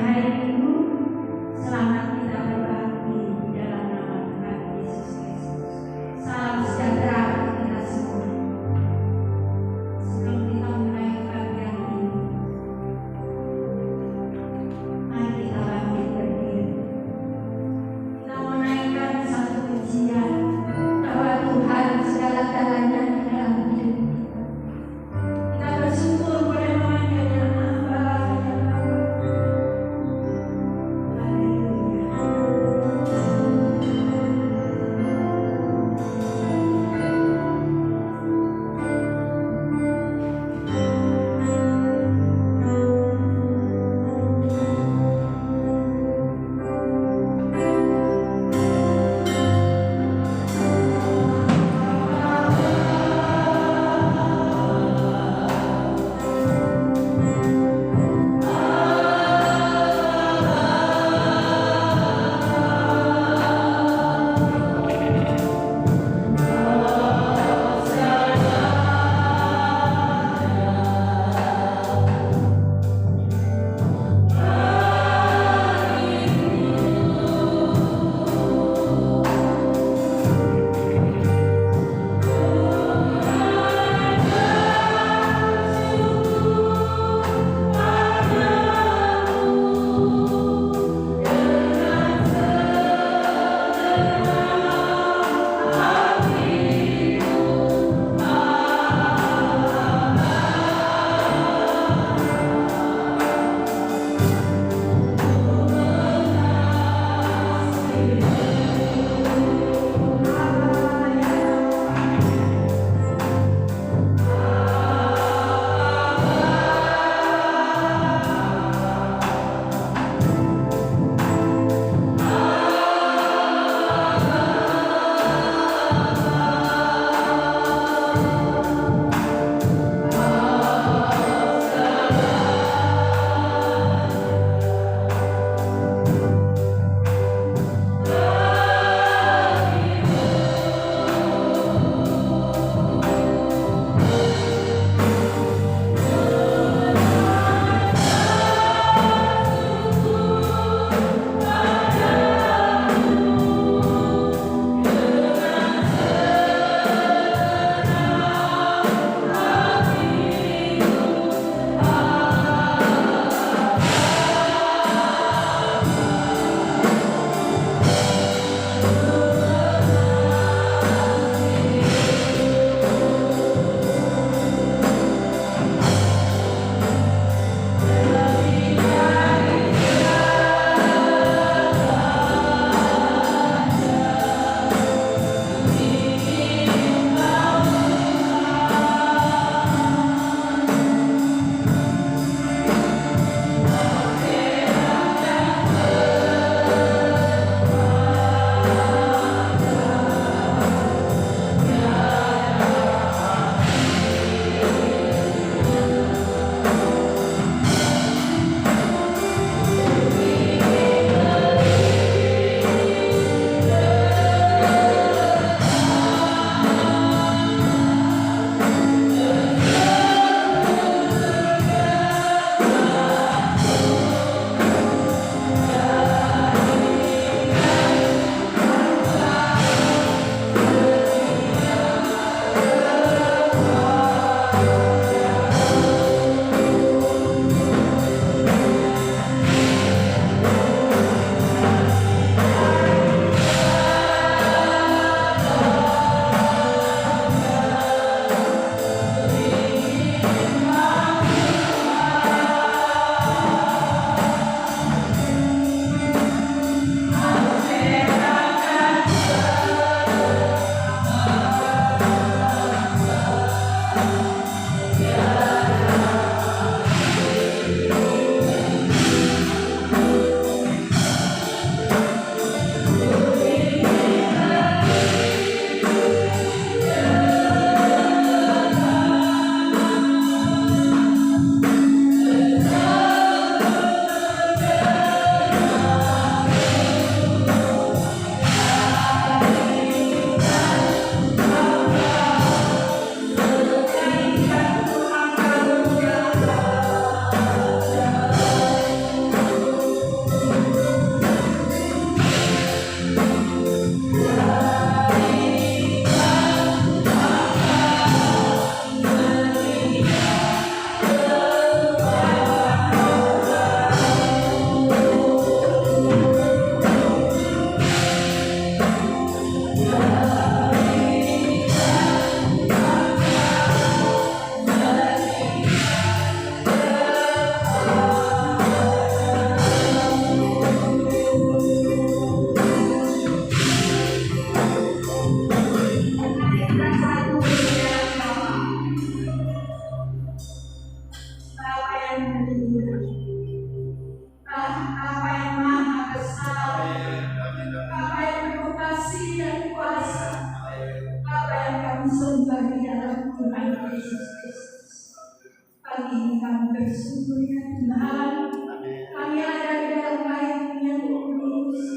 hari Minggu, selamat kita berbakti di dalam nama Tuhan Yesus Kristus. Salam sejahtera bagi kita semua. Sebelum kita mulai bagian ini, mari kita bangkit berdiri. Kita mau naikkan satu pujian bahwa Tuhan segala-galanya di dalam hidup kita. Kita bersyukur boleh memanggilnya Aba, ya Allah. Haleluya. Yesus Kristus. Pagi ini kami bersyukur ya Tuhan. Kami ada di dalam baik yang kudus.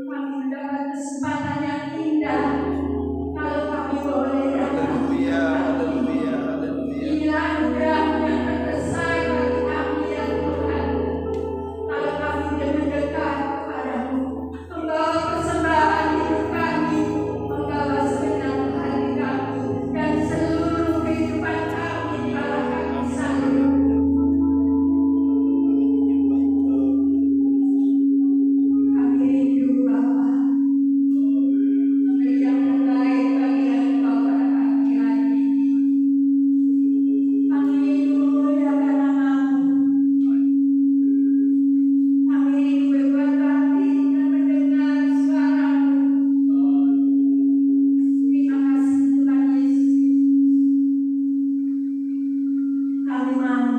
Kami mendapat kesempatan yang indah. Kalau kami boleh datang, inilah anugerah yang terbesar bagi kami ya Tuhan. Kalau kami mendekat kepadamu, membawa persembahan hidup kami, membawa segenap hati kami, dan seluruh kehidupan kami telah kami salurkan. Kami rindu Bapa, memberi yang terbaik bagi yang Engkau pada pagi hari ini. Kami rindu memuliakan nama-Mu. Kami rindu berbuat bakti dan mendengar suara-Mu. Terima kasih Tuhan Yesus. Kami mau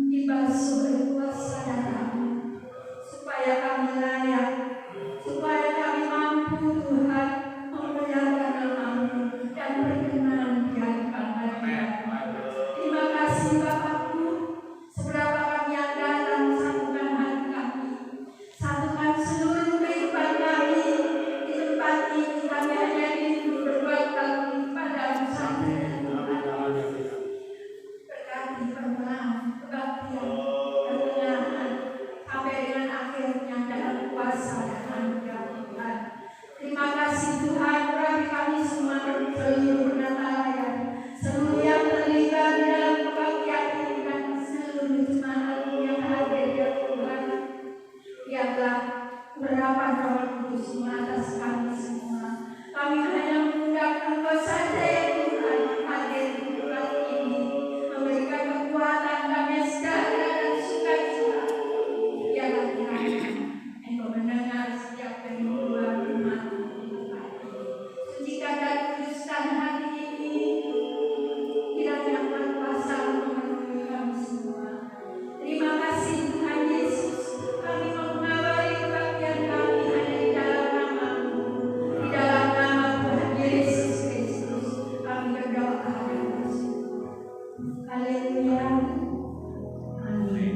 dibasuh oleh kuasa darah-Mu, supaya kami layak, supaya kami mampu Tuhan memuliakan nama-Mu dan berkenan di hadapan Hadirat-Mu. Terima kasih Bapakku, seberapa kami yang datang, satukan hati kami, satukan seluruh kehidupan kami. Di tempat ini kami hanya rindu berbuat bakti kepadamu saja. Berkati permohonan, kebaktian, ketenangan, sampai dengan akhirnya dalam kuasa dan anugerah Tuhan. Terima kasih Tuhan, urapi kami semua, seluruh penata seluruh yang terlibat di dalam kebaktian ini, dan seluruh jemaat yang hadir ya Tuhan. Biarlah urapan Roh Kudus atas kami semua. Kami hanya mengundang Engkau saja ya Tuhan, hadir di tempat ini, memberikan kekuatan, damai sejahtera dan sukacita. Biarlah kiranya Engkau mendengar setiap kerinduan umat-Mu di tempat ini. Sucikan dan kuduskan hati ini, kiranya Engkau kuasa memenuhi kami semua. Terima kasih Tuhan Yesus. Kami mau mengawali kebaktian kami hanya di dalam nama-Mu, di dalam nama Tuhan Yesus Kristus. Kami berdoa dan bersyukur. Haleluya. Amin.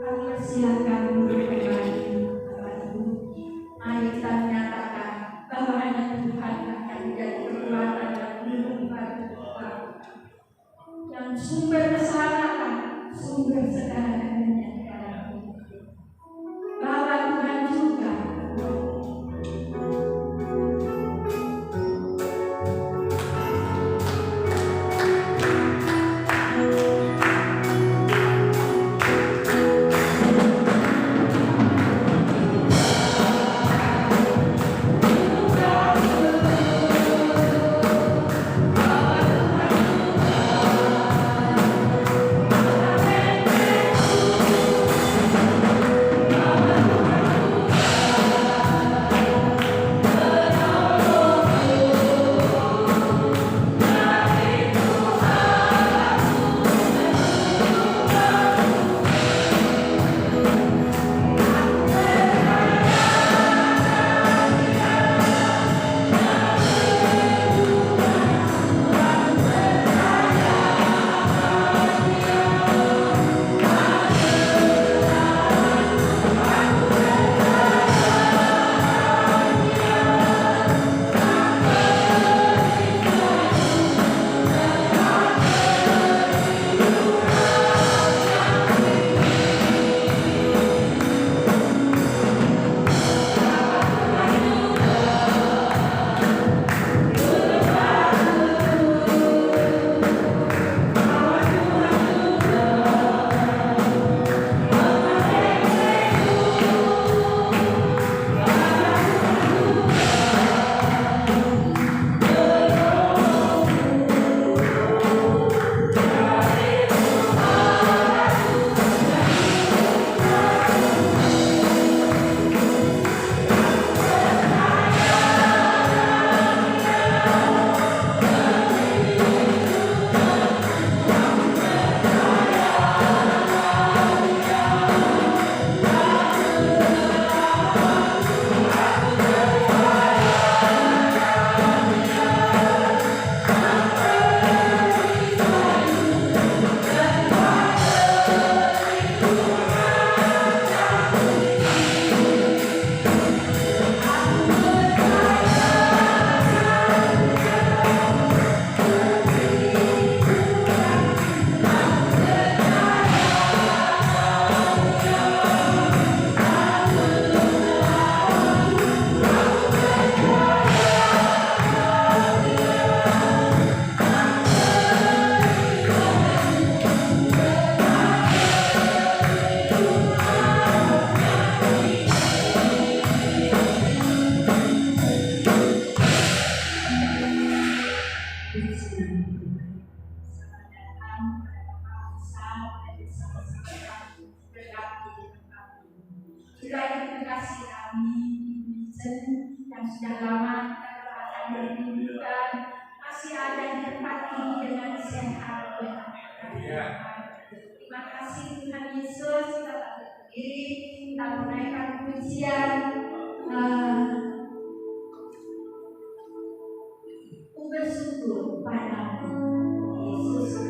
Kami persilakan untuk kembali Bapak Ibu. Mari kita menyatakan bahwa hanya Tuhan akan menjadi kekuatan dan penyembuhan kita, yang sumber keselamatan, sumber segala-galanya di dalam hidup. Bahwa Tuhan juga Ilahi kasih kami yang sudah lama kita merindukan, masih ada di tempat ini dengan sehat. Terima kasih Tuhan Yesus, kita tak berdiri, kita menaikkan pujian. Ku bersyukur padamu, Yesus.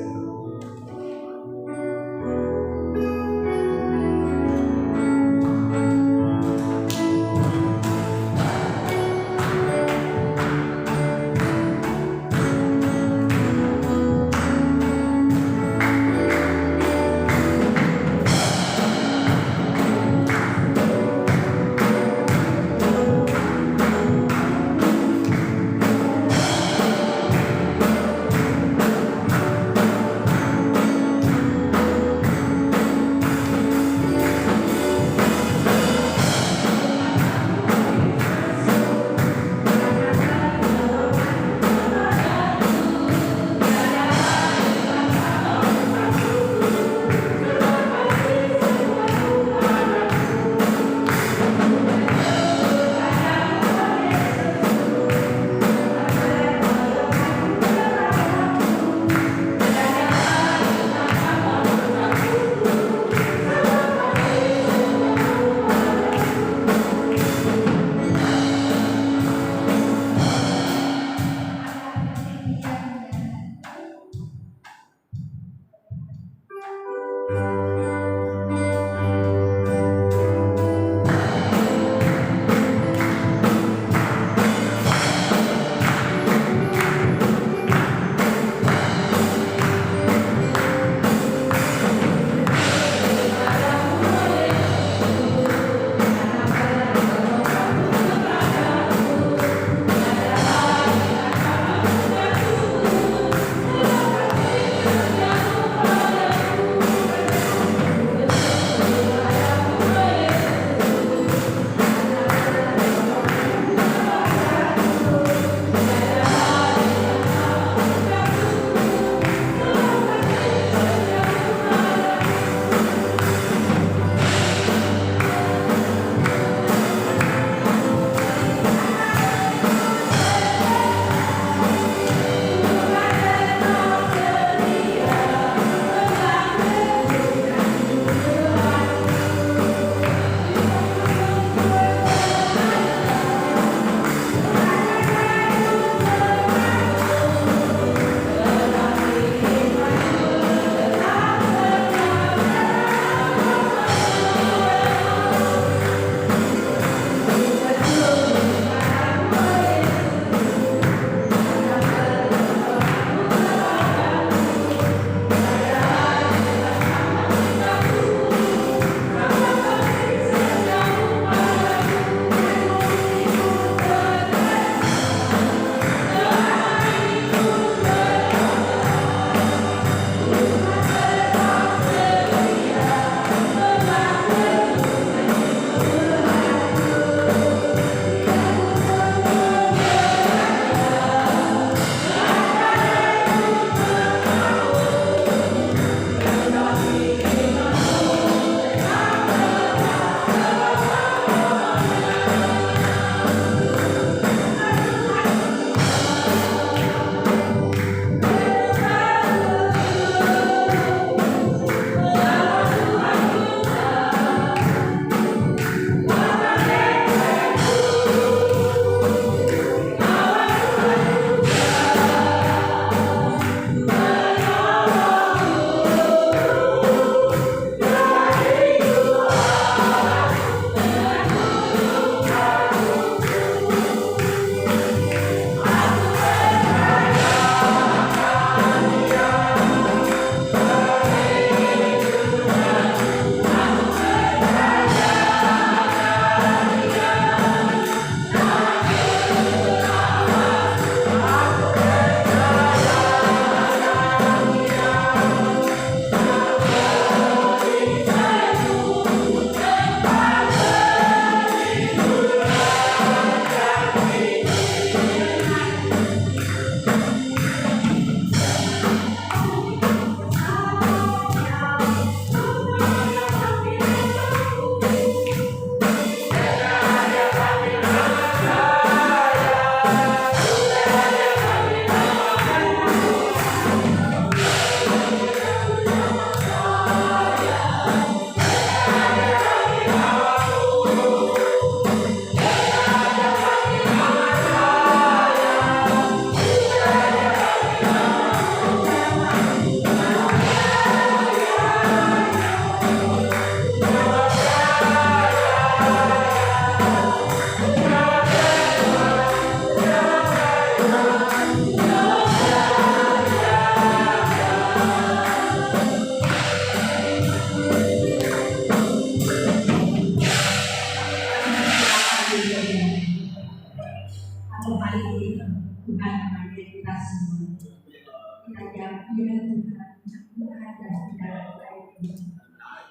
Kita jawab, ya Tuhan, aku ada di dalam baik ini.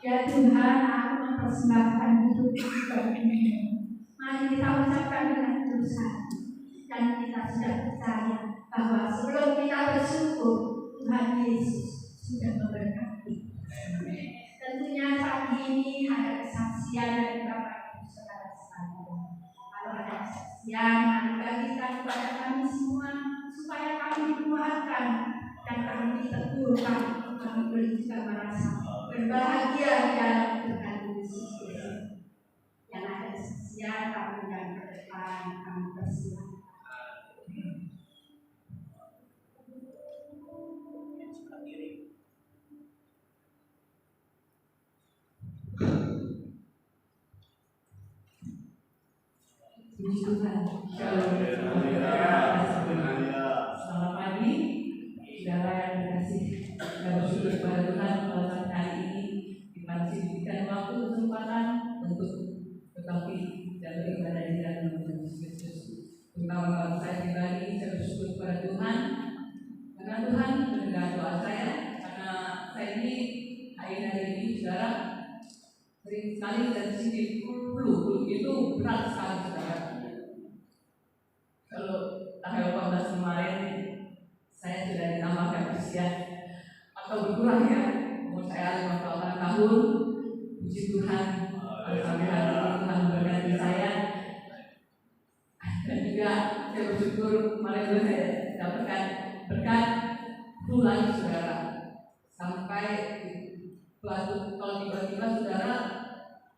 Ya Tuhan, aku mempersembahkan hidupku ini. Mari kita ucapkan dengan tulus hati. Dan kita sudah percaya bahwa sebelum kita bersyukur, Tuhan Yesus sudah memberkati. Tentunya pagi ini ada kesaksian dari Bapak Ibu Saudara sekalian. Kalau ada kesaksian, mari bagikan kepada kami semua supaya kami dikuatkan dan kami teguhkan. Kami boleh juga merasa berbahagia di dalam Tuhan Yesus. Yang ada kesaksian kami dan ke depan kami persilakan. Puji Tuhan. Shalom. Selamat pagi, saudara yang dikasih. Saya bersyukur kepada Tuhan pada hari ini kita masih diberikan waktu kesempatan untuk tetapi dan beribadah di dalam nama Yesus Kristus. Terutama bagi saya pribadi, saya bersyukur kepada Tuhan karena Tuhan mendengar doa saya. Karena saya ini hari ini saudara sering sekali dari sini flu itu berat sekali saudara. Kalau tanggal 18 kemarin saya sudah ditambahkan usia atau berkurang ya, umur saya 58 tahun. Puji Tuhan, sampai hari ini Tuhan memberkati saya. Dan juga saya bersyukur kemarin saya dapatkan berkat flu lagi saudara. Sampai kalau tiba-tiba saudara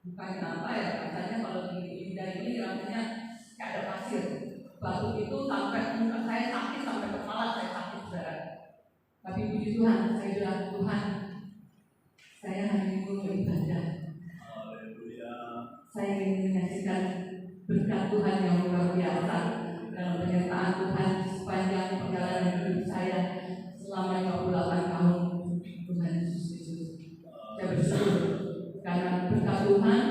bukan apa ya, rasanya kalau di lidah ini rasanya kayak ada pasir. Batuk itu sampai muka saya sakit, sampai kepala saya sakit saudara. Tapi puji Tuhan, saya bilang Tuhan, saya hari ini mau beribadah. Saya ingin menyaksikan berkat Tuhan yang luar biasa dalam penyertaan Tuhan sepanjang perjalanan hidup saya selama 58 tahun. Tuhan Yesus Kristus, saya bersyukur karena berkat Tuhan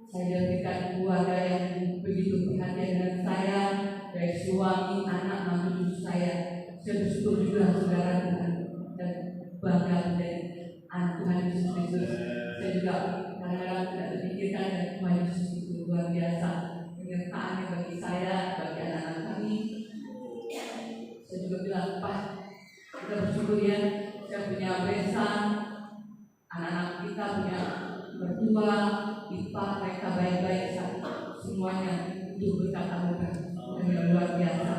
saya diberikan keluarga yang begitu perhatian dengan saya, dari suami, anak, mantu, cucu saya. Saya bersyukur juga saudara Tuhan dan bangga menjadi anak Tuhan Yesus Kristus. Saya juga kadang-kadang tidak terpikirkan dan Tuhan Yesus itu luar biasa penyertaannya bagi saya, bagi anak-anak kami. Saya juga bilang, Pak, kita bersyukur ya, saya punya besan, anak-anak kita punya mertua, ipar, mereka baik-baik, semuanya itu berkat anugerah yang luar biasa.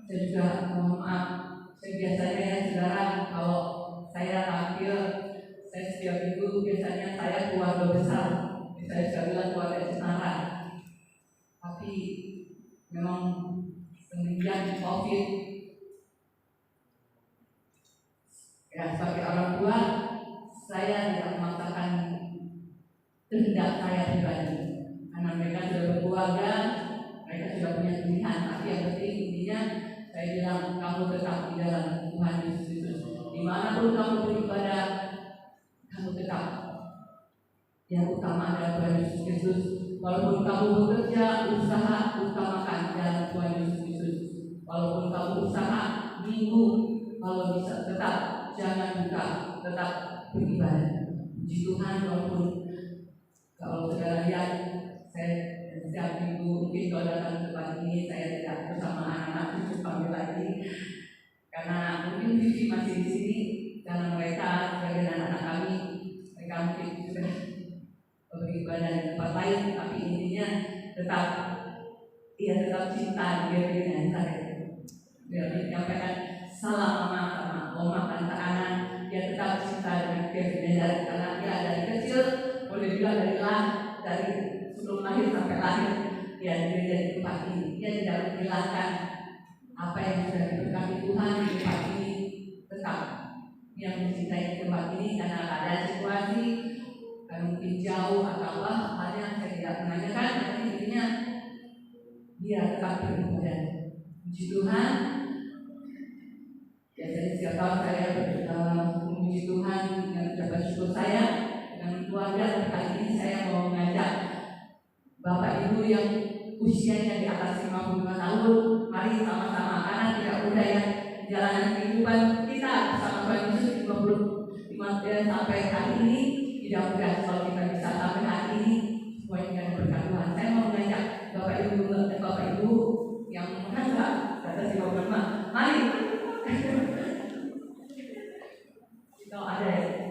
Saya juga mohon maaf, saya biasanya ya saudara, kalau saya tampil, saya setiap minggu biasanya saya keluarga besar, saya sudah bilang keluarga setara. Tapi memang semenjak COVID, ya sebagai orang tua, saya tidak memaksakan kehendak saya pribadi, karena mereka sudah berkeluarga, mereka sudah punya pilihan. Tapi yang penting intinya saya bilang kamu tetap di dalam Tuhan Yesus Kristus. Dimanapun kamu beribadah, kamu tetap yang utama adalah Tuhan Yesus Kristus. Walaupun kamu bekerja, usaha, utamakan dalam Tuhan Yesus Kristus. Walaupun kamu usaha minggu, kalau bisa tetap jangan buka, tetap beribadah. Puji Tuhan, walaupun kalau saudara lihat saya setiap minggu mungkin kalau datang ke tempat ini saya tidak bersama anak-anak cucu kami lagi karena mungkin Vivi masih di sini karena mereka sebagai anak-anak kami, mereka mungkin sudah beribadah di tempat lain, tapi intinya tetap cinta dengan saya. Biar menyampaikan salam mama sama oma tante Ana, dia tetap cinta dengan Kevin karena dia dari kecil boleh juga dari sebelum lahir sampai lahir dia di tempat ini. Dia tidak menghilangkan apa yang sudah diberkati Tuhan di tempat ini, tetap yang mencintai tempat ini karena ada situasi karena mungkin jauh atau apa halnya saya tidak menanyakan, tapi intinya dia tetap beribadah. Puji Tuhan. Biasanya setiap tahun saya memuji Tuhan dengan ucapan syukur saya dengan keluarga. Kali ini saya mau mengajak Bapak Ibu yang usianya di atas 55 tahun, mari sama-sama, karena tidak mudah ya perjalanan kehidupan kita bersama Tuhan Yesus 25 dan sampai hari ini tidak mudah kalau kita bisa sampai hari ini semuanya dengan berkat Tuhan. Saya mau mengajak Bapak Ibu yang menganggap kata si Bapak mari kalau ada ya.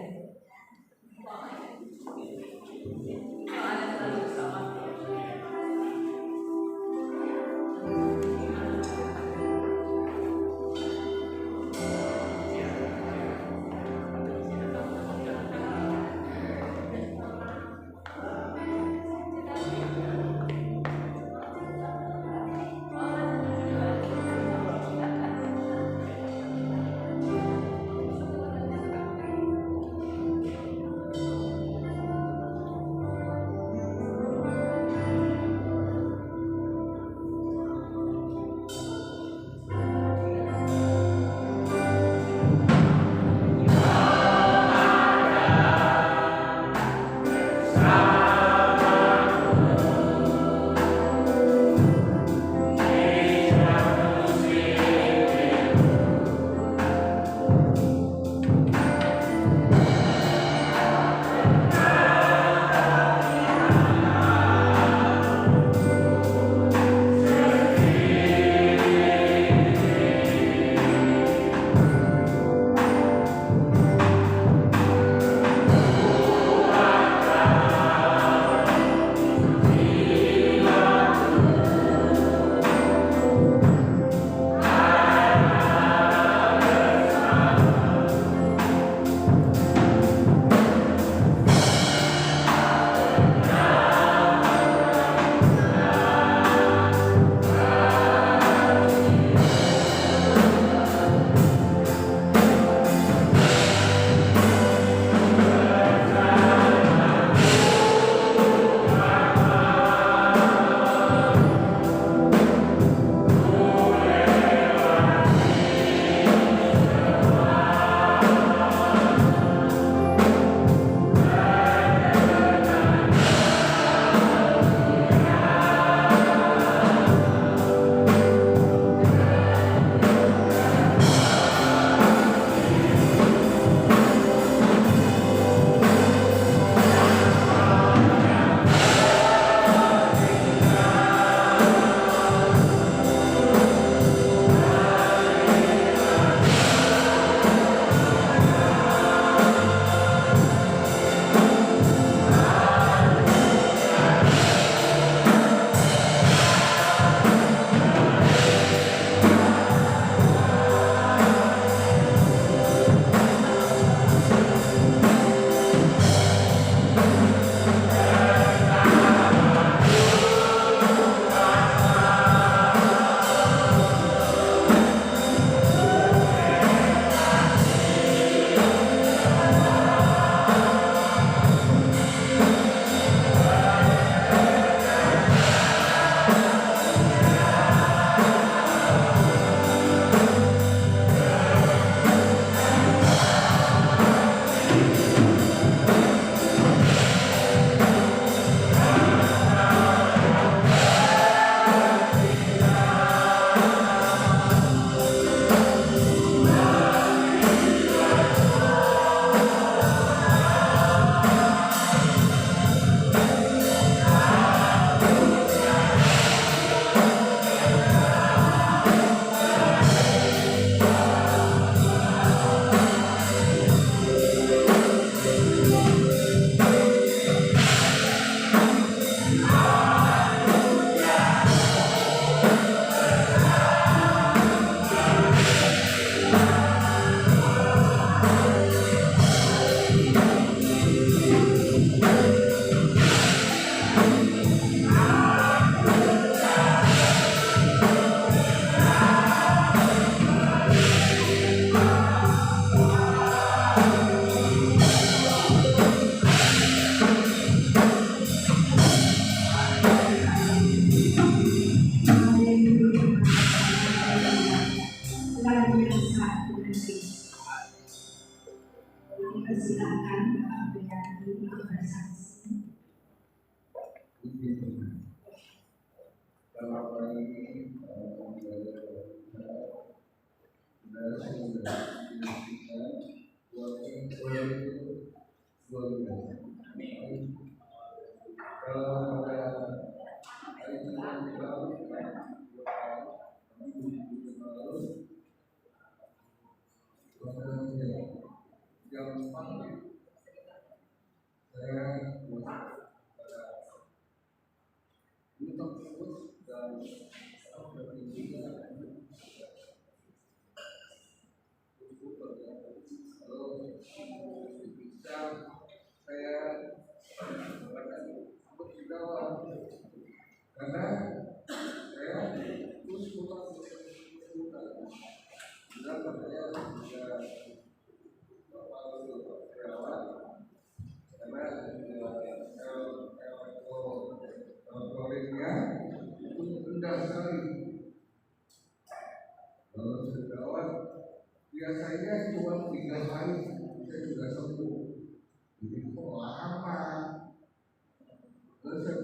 Biasanya cuma 3 hari saya sudah sembuh. Jadi kok lama? Terus saya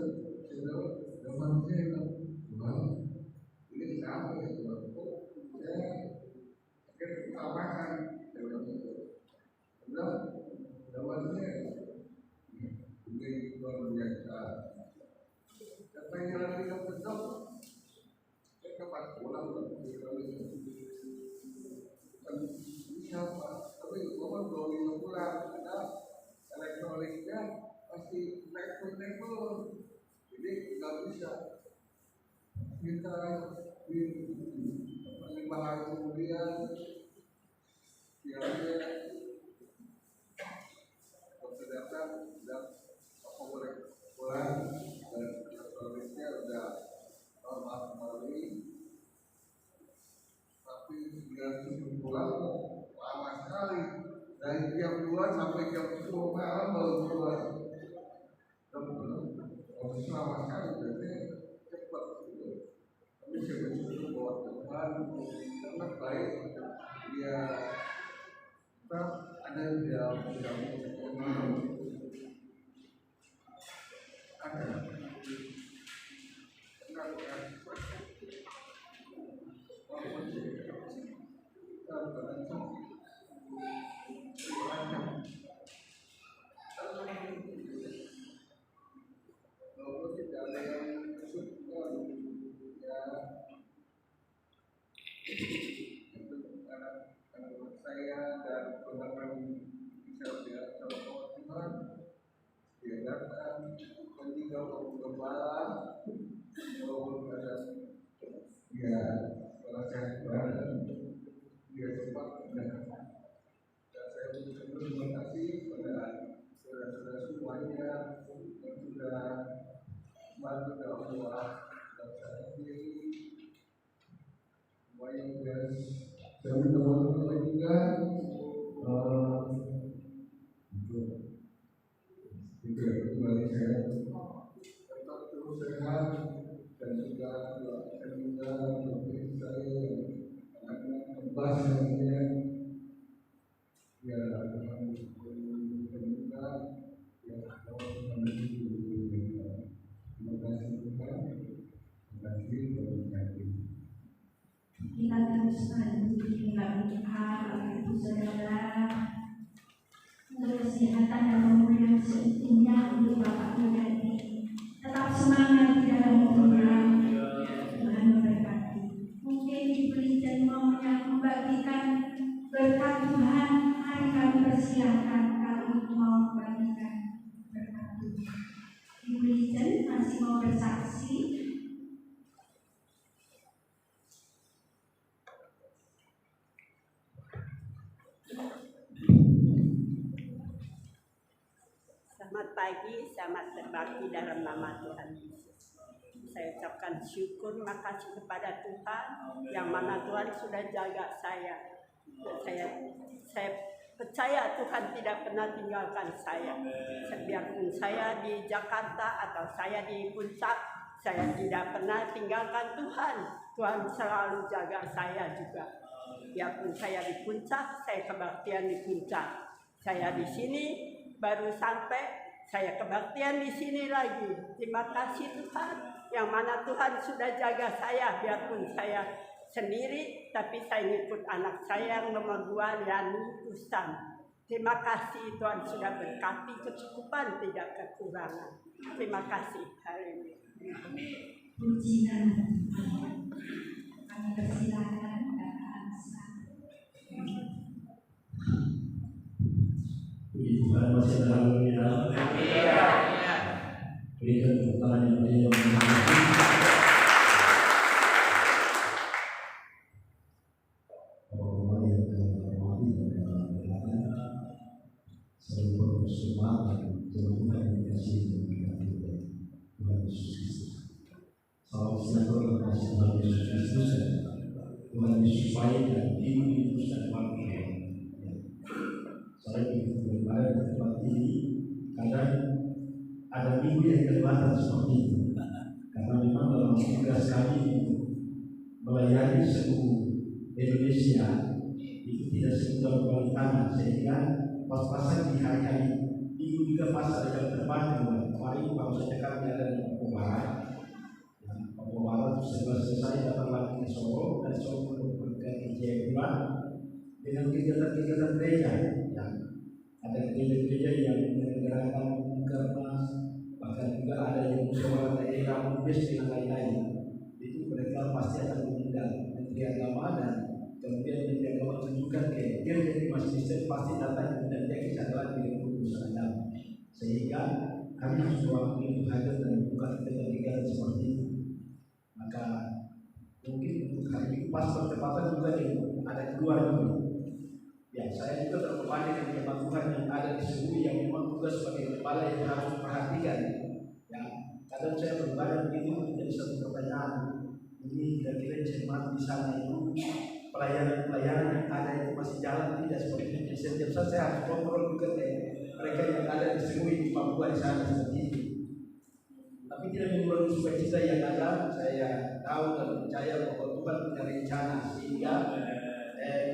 bilang, Tuhan, ini kenapa ya Tuhan? Kok saya sakit kelamaan? Saya bilang gitu. Bilang, jawabannya ini luar biasa. Katanya lagi kedok, saya kapan pulang siapa? Tapi kalau belum bisa pulang, karena elektroniknya pasti naik turun, jadi nggak bisa. Kita di 5 hari kemudian dia dokter datang, sudah apa boleh pulang dan elektroniknya udah normal kembali. Tapi dia suruh pulang lama sekali, dari jam 2 sampai jam 10 malam baru keluar. Proses lama sekali, berarti cepat gitu. Tapi saya bersyukur bahwa Tuhan sangat baik. Dia tetap ada di dalam saya dan teman-teman bisa lihat kalau Tuhan dia datang dan juga bergembala walaupun ada dia kalau saya berada dia cepat dan saya berterima kasih kepada saudara-saudara semuanya yang sudah bantu dalam doa dan saya sendiri semuanya dan teman-teman juga juga kembali saya tetap terus sehat dan juga doakan juga untuk saya anak-anak kembar semuanya ya Tuhan juga yang tahu menuju terima kasih Tuhan terima kasih berkati. Kita teruskan kita berdoa Ibu Saudara untuk kesehatan dan pemulihan seutuhnya untuk Bapak Yudi. Tetap semangat di dalam Tuhan. Tuhan memberkati. Mungkin diberi mau yang membagikan berkat Tuhan. Mari kami persilakan kalau mau membagikan berkat Tuhan. Ibu Lichen masih mau bersaksi. Selamat pagi, selamat berbakti dalam nama Tuhan Yesus. Saya ucapkan syukur, makasih kepada Tuhan yang mana Tuhan sudah jaga saya. Saya percaya Tuhan tidak pernah tinggalkan saya. Biarpun saya di Jakarta atau saya di Puncak, saya tidak pernah tinggalkan Tuhan. Tuhan selalu jaga saya juga. Biarpun saya di Puncak, saya kebaktian di Puncak. Saya di sini baru sampai, saya kebaktian di sini lagi. Terima kasih Tuhan, yang mana Tuhan sudah jaga saya. Biarpun saya sendiri, tapi saya ikut anak saya yang nomor 2, Yani Ustan. Terima kasih Tuhan sudah berkati kecukupan, tidak kekurangan. Terima kasih. Haleluya. Puji nama Tuhan. Kami persilakan Bapak Ansa. Puji Tuhan masih haleluya. Berikan tepuk tangan yang meriah. Semangat Tuhan yang dikasihi Tuhan Yesus Kristus. Salam sejahtera kasih Tuhan Yesus Kristus. Tuhan Yesus baik dan hidup dan bangkit. Saya begitu berbalik ke tempat ini karena ada minggu yang kelihatan seperti itu. Karena memang dalam tugas kami untuk melayani seluruh Indonesia itu tidak semudah berbalik tangan, sehingga pas-pasan di hari-hari minggu juga pas ada jam terbang. Kemarin baru saja kami ada di Papua Barat. Papua Barat setelah selesai datang lagi ke Solo, dan Solo ke Jayapura dengan kegiatan-kegiatan gereja. Ada gereja-gereja yang menyelenggarakan kermas, bahkan juga ada yang musyawarah daerah, mubes dan lain-lain. Itu mereka pasti akan mengundang Menteri Agama, dan kemudian Menteri Agama tunjukkan ke gereja di masjid pasti datang dan dia kesadaran dengan urusan agama. Sehingga kami harus mewakili hadir dan membuka kegiatan seperti itu. Maka mungkin untuk hari ini pas bertepatan juga ada keluar juga. Ya, saya juga terpandai dengan jemaat Tuhan yang ada di sini yang memang tugas sebagai kepala yang harus memperhatikan. Ya, kadang saya beribadah begitu menjadi satu pertanyaan. Ini kira-kira jemaat di sana itu pelayanan yang ada itu masih jalan tidak seperti ini. Setiap saat saya harus kontrol juga mereka yang ada di sini di Papua di sana seperti itu. Tapi tidak mengurangi sukacita yang ada. Saya tahu dan percaya bahwa Tuhan punya rencana, sehingga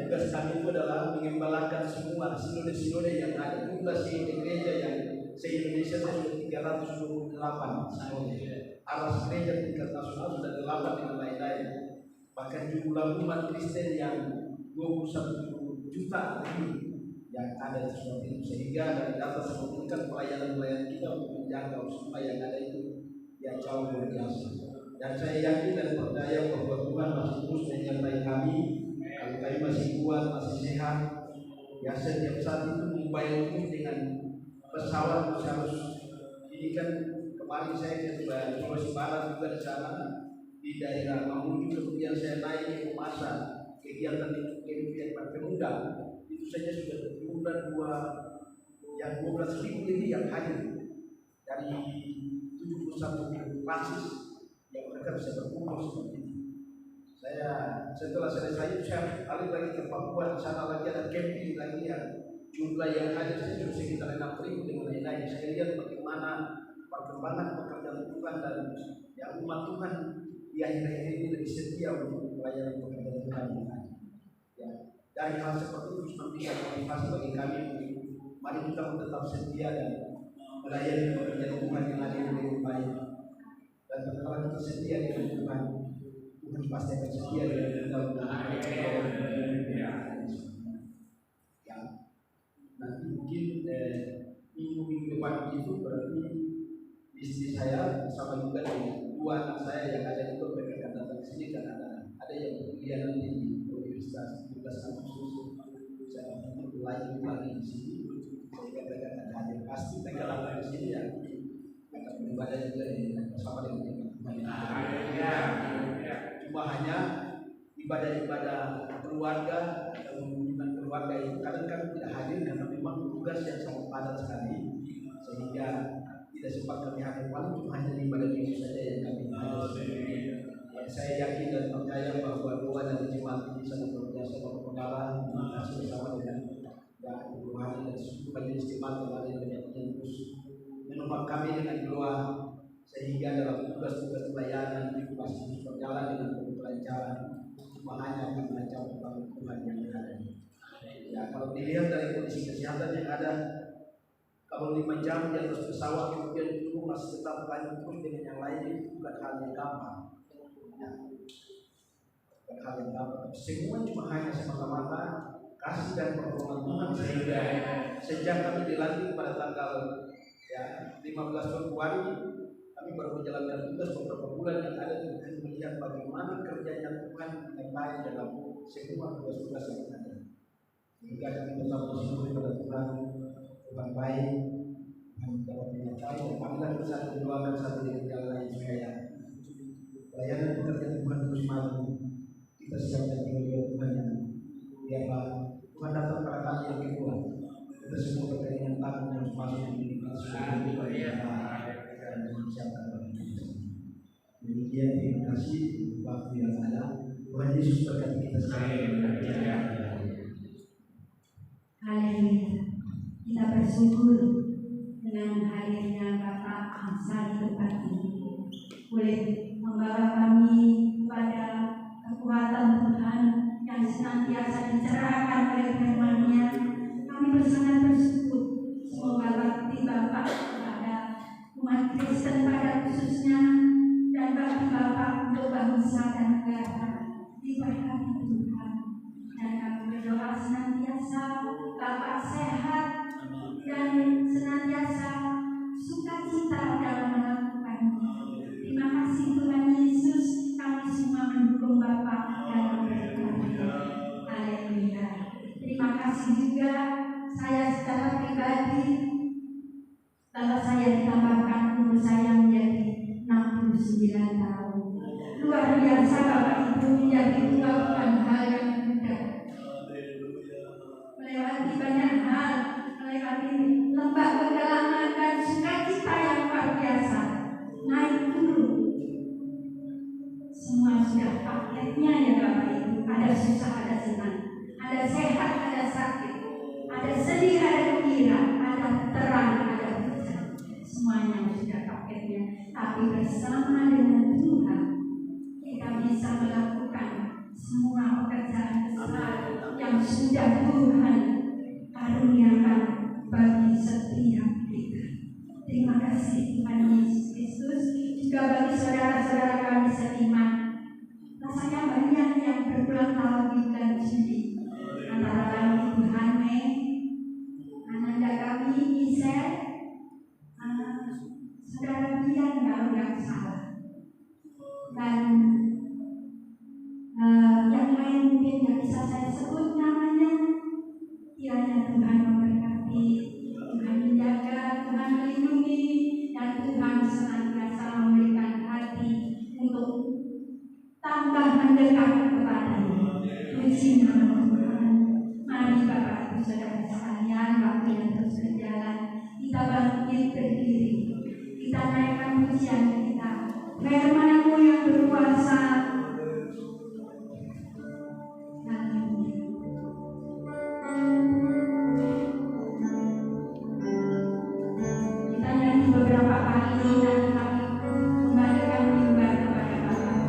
tugas kami itu adalah mengembalakan semua sinode-sinode yang ada. Tugas di gereja yang se-Indonesia sudah 328 sinode. Aras gereja tingkat nasional sudah 8 dengan lain-lain. Bahkan jumlah umat Kristen yang 21 juta lebih yang ada seperti itu. Sehingga dari data sebutkan pelayanan kita untuk menjangkau semua yang ada itu yang jauh luar biasa. Dan saya yakin dan percaya bahwa Tuhan masih terus menyertai kami. Kalau kami masih kuat, masih sehat, ya setiap saat itu membayangkan dengan pesawat harus ini kan kemarin saya ke Sulawesi Barat juga di sana di daerah Mamuju, kemudian saya naik ke Masa kegiatan pemuda itu saja sudah berjumlah 12.000 lebih yang hadir dari 71 basis yang mereka bisa berkumpul seperti itu. Saya setelah selesai saya balik lagi ke Papua, di sana lagi ada camping lagi yang jumlah yang hadir saya sudah sekitar 6.000 dengan lain-lain. Saya lihat bagaimana perkembangan pekerjaan Tuhan dan yang umat Tuhan di akhir-akhir ini lebih setia untuk pelayanan pekerjaan Tuhan. Ya, dari hal seperti itu memberikan motivasi bagi kami. Mari kita tetap setia dan melayani pekerjaan Tuhan yang ada dengan baik. Dan kalau kita setia dengan Tuhan, Tuhan pasti akan setia dengan kita. Ya, nanti mungkin minggu depan itu berarti istri saya sama juga dengan 2 anak saya yang ada itu mereka akan datang ke sini, karena ada yang kuliah nanti di Universitas 17 Agustus. Saya akan lagi di sini sehingga mereka akan hadir. Pasti mereka datang ke sini yang akan beribadah juga bersama dengan Tuhan. Cuma hanya ibadah-ibadah keluarga atau hubungan keluarga itu kadang-kadang tidak hadir karena memang tugas yang sangat padat sekali, sehingga tidak sempat kami hadir. Paling cuma hanya ibadah itu saja yang kami hadir. Saya yakin dan percaya bahwa doa dari jemaat ini sangat luar biasa. Bapak Pengala bersama dengan Ibu Hani dan seluruh majelis jemaat yang ada yang terus menopang kami dengan doa, sehingga dalam tugas-tugas pelayanan itu masih berjalan dengan kelancaran. Cuma hanya karena campur Tuhan yang ada. Ya, kalau dilihat dari kondisi kesehatan yang ada, kalau 5 jam di atas pesawat kemudian itu masih tetap lanjut terus dengan yang lain, itu bukan hal yang gampang. Ya, bukan hal yang gampang. Semua cuma hanya semata-mata kasih dan pertolongan Tuhan sehingga sejak kami dilantik pada tanggal 15 Februari kami baru menjalankan tugas beberapa bulan yang ada di melihat bagaimana kerjanya Tuhan yang baik dalam semua tugas-tugas yang ada. Sehingga kami tetap bersyukur kepada Tuhan baik, Tuhan dapat menyertai dan kami akan bersatu berdoakan satu dengan yang lain supaya pelayanan pekerjaan Tuhan terus maju. Kita siapkan juga Tuhan yang biarlah Tuhan datang pada kali yang kedua. Kita semua berkeinginan takut yang masuk di dan menyiapkan bagi kita. Demikian, terima kasih waktu yang ada. Tuhan Yesus berkati kita sekalian. Haleluya. Kita bersyukur dengan hadirnya Bapak Hamsa di tempat ini, boleh membawa kami kepada kekuatan Tuhan yang senantiasa dicerahkan oleh firman-Nya. Kami sangat bersyukur. Semoga bakti Bapak kepada umat Kristen pada khususnya dan bakti Bapak untuk bangsa dan negara diberkati Tuhan. Dan kami berdoa senantiasa Bapak sehat dan senantiasa sukacita dalam melakukannya. Terima kasih Tuhan Yesus, kami semua mendukung Bapak dan memberkati. Haleluya. Terima kasih juga saya secara pribadi, kalau saya ditambahkan umur saya menjadi 69 tahun. Luar biasa Bapak Ibu, menjadi tua bukan hal yang mudah. Melewati banyak hal, melewati lembah kedalaman dan sukacita yang luar biasa. Naik turun, semua sudah paketnya ya Bapak Ibu. Ada susah, ada senang, ada sehat, ada sakit, ada sedih, ada gembira, ada terang, ada hujan. Semuanya sudah paketnya. Tapi bersama dengan Tuhan kita bisa melakukan semua pekerjaan besar yang sudah Tuhan karuniakan bagi setiap kita. Terima kasih Tuhan Yesus Kristus. Juga bagi saudara-saudara kami seiman, rasanya banyak yang berulang tahun di bulan Juli. Antara lain Ibu Hane, ananda kami Isel, saudara Bian kalau nggak salah, dan yang lain mungkin nggak bisa saya sebut namanya. Kiranya Tuhan memberkati, Tuhan menjaga, Tuhan melindungi, dan Tuhan senantiasa memberikan hati untuk tambah mendekat kepada-Nya. Puji nama Tuhan. Mari Bapak Ibu Saudara sekalian, waktu yang terus berjalan, kita bangkit berdiri, kita naikkan pujian kita. Firman-Mu yang berkuasa. Kita nyanyi beberapa kali dan kami kembalikan mimbar kepada Bapak.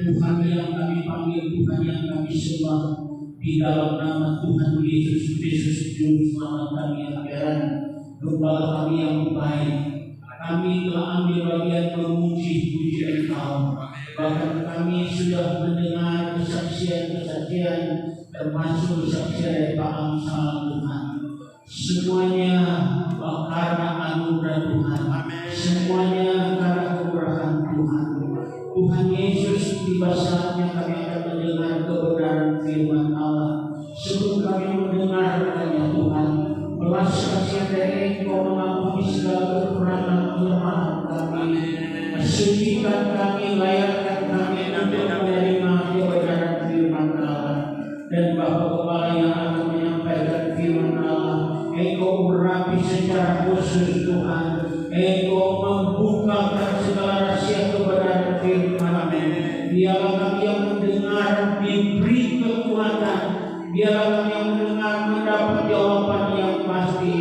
Tuhan yang kami panggil, Tuhan yang kami sembah, di dalam nama Tuhan Yesus Kristus Juru Selamat kami yang heran, Gembala kami yang baik, kami telah ambil bagian memuji-puji Engkau. Bahkan kami sudah mendengar kesaksian-kesaksian, termasuk kesaksian dari Pak Amsal Tuhan. Semuanya karena anugerah Tuhan, semuanya karena kemurahan Tuhan. Tuhan Yesus, tiba saatnya kami akan mendengar kebenaran firman Allah. Sebelum kami mendengarkannya Tuhan, belas kasihan dari Engkau mengampuni segala kekurangan kelemahan kami. Sucikan kami, layakkan kami untuk menerima kebenaran firman Allah. Dan Bapak Kepala yang akan menyampaikan firman Allah, Engkau urapi secara khusus Tuhan. Engkau membukakan segala rahasia kebenaran firman. Biarlah kami yang mendengar diberi kekuatan. Biarlah kami yang mendengar mendapat jawaban yang pasti.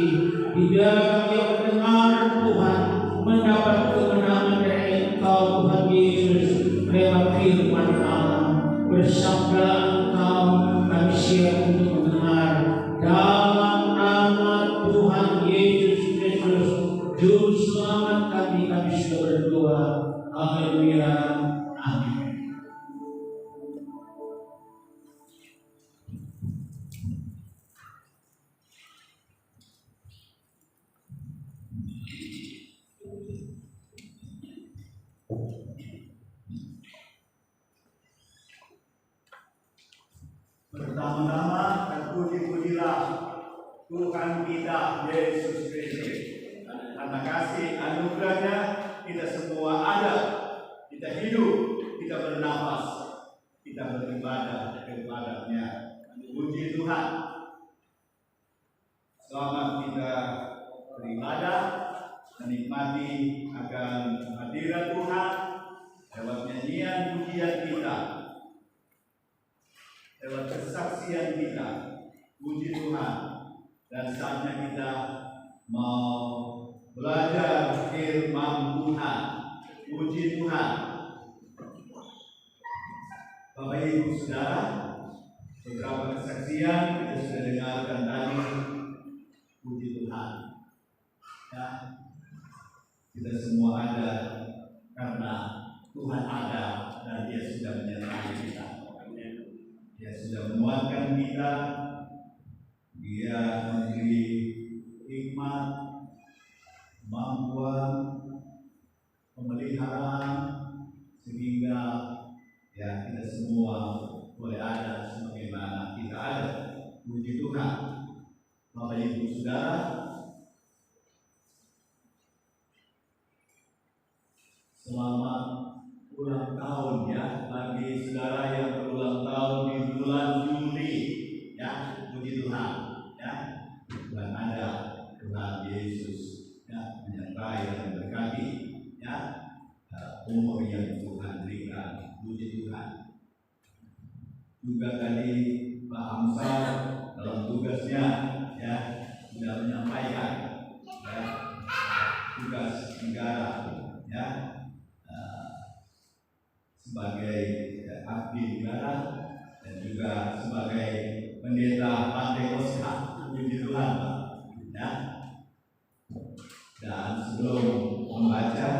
Biarlah kami yang mendengar Tuhan mendapat kemenangan dari Engkau Tuhan Yesus lewat firman Allah. Bersabda Engkau, kami siap untuk mendengar. Dalam nama Tuhan Yesus Kristus Juru Selamat kami sudah berdoa. Haleluya. Amin. Pertama-tama terpuji-pujilah Tuhan kita Yesus Kristus. Karena kasih anugerahnya kita semua ada, kita hidup, kita bernafas, kita beribadah kepada-Nya. Puji Tuhan. Selamat kita beribadah, menikmati akan hadirat Tuhan lewat nyanyian pujian kita, lewat kesaksian kita. Puji Tuhan. Dan saatnya kita mau belajar firman Tuhan. Puji Tuhan. Bapak Ibu Saudara, beberapa kesaksian kita sudah dengarkan tadi. Puji Tuhan. Ya, kita semua ada karena Tuhan ada dan Dia sudah menyertai kita. Dia sudah menguatkan kita. Dia memberi hikmat, kemampuan, pemeliharaan, sehingga ya kita semua boleh ada sebagaimana kita ada. Puji Tuhan. Bapak Ibu Saudara, selamat ulang tahun ya bagi saudara yang berulang tahun di bulan Juli ya. Puji Tuhan ya. Tuhan ada, Tuhan Yesus ya menyertai dan berkati ya umur yang Tuhan berikan. Puji Tuhan. Juga tadi Pak Amsal dalam tugasnya ya sudah menyampaikan ya tugas negara ya sebagai abdi negara dan juga sebagai pendeta Pantai Kosta. Puji Tuhan ya. Dan sebelum membaca,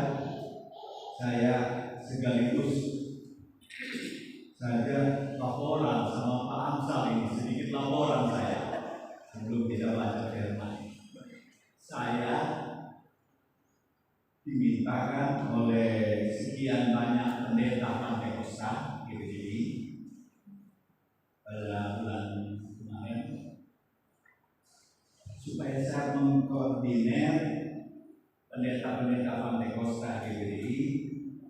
saya sekaligus saja laporan sama Pak Amsal ini, sedikit laporan saya sebelum kita baca firman. Saya dimintakan oleh sekian banyak pendeta Pantai Kosta GPI pada bulan kemarin supaya saya mengkoordinir pendeta-pendeta Pantai Kosta GPI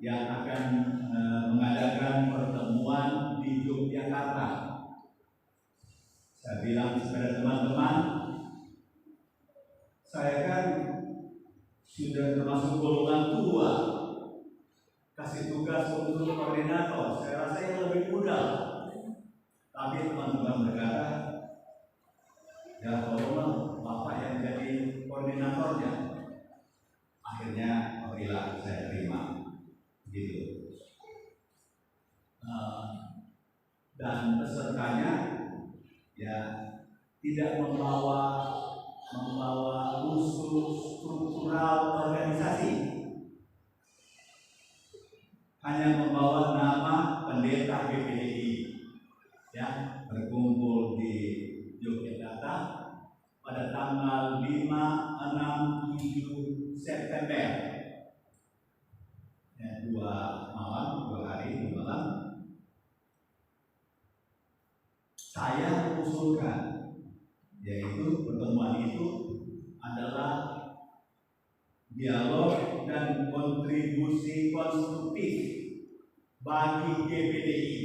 yang akan mengadakan pertemuan di Yogyakarta. Saya bilang kepada teman-teman, saya kan sudah termasuk golongan tua, kasih tugas untuk koordinator, saya rasa yang lebih mudah. Tapi teman-teman berkata, ya tolonglah Bapak yang jadi koordinatornya. Akhirnya marilah saya terima, gitu. dan pesertanya ya tidak membawa unsur struktural organisasi, hanya membawa nama pendeta GPDI ya, berkumpul di Yogyakarta pada tanggal 5, 6, 7 September ya, 2 hari 2 malam. Saya mengusulkan, yaitu pertemuan itu adalah dialog dan kontribusi konstruktif bagi GPDI.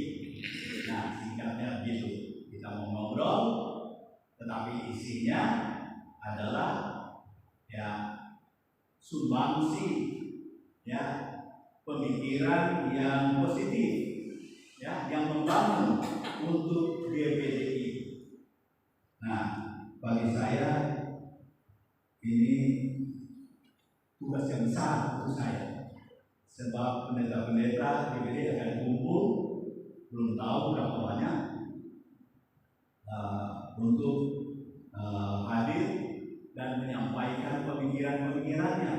Nah, singkatnya begitu. Kita mau ngobrol, tetapi isinya adalah ya sumbangsi, ya pemikiran yang positif, ya yang membangun untuk GPDI. Nah, bagi saya ini tugas yang besar untuk saya, sebab pendeta-pendeta GPDI akan kumpul, belum tahu berapa banyak, untuk hadir dan menyampaikan pemikiran-pemikirannya.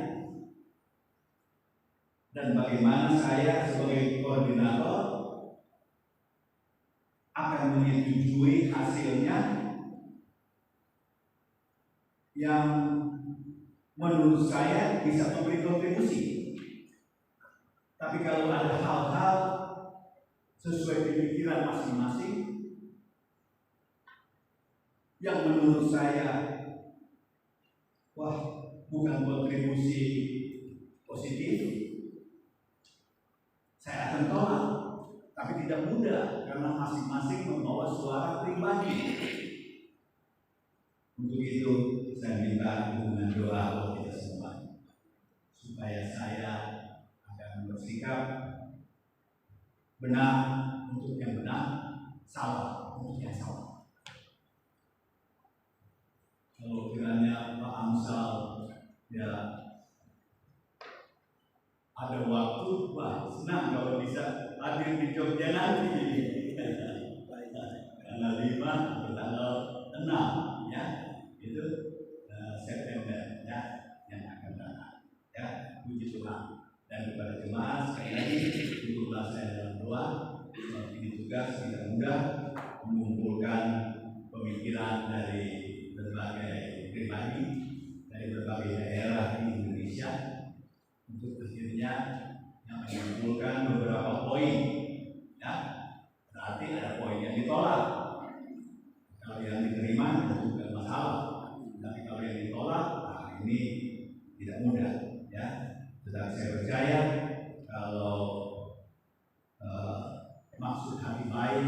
Dan bagaimana saya sebagai koordinator akan menyetujui hasilnya yang menurut saya bisa memberi kontribusi. Tapi kalau ada hal-hal sesuai pemikiran masing-masing yang menurut saya bukan kontribusi positif, saya akan tolak. Tapi tidak mudah karena masing-masing membawa suara pribadi. Untuk itu saya minta dukungan doa buat kita semua, supaya saya akan bersikap benar untuk yang benar, salah untuk yang salah. Kalau kiranya Pak Amsal ya ada waktu, senang kalau bisa hadir di Jogja nanti. Tanggal 5 tanggal 6 ya, itu September ya yang akan datang ya. Puji Tuhan. Dan kepada jemaat sekali lagi ikutlah saya dalam doa, sebab ini tugas tidak mudah, mengumpulkan pemikiran dari berbagai pribadi dari berbagai daerah di Indonesia untuk akhirnya yang mengumpulkan beberapa poin ya. Berarti ada poin yang ditolak, kalau yang diterima itu bukan masalah, tapi kalau yang ditolak ini tidak mudah ya. Tetapi saya percaya kalau maksud hati baik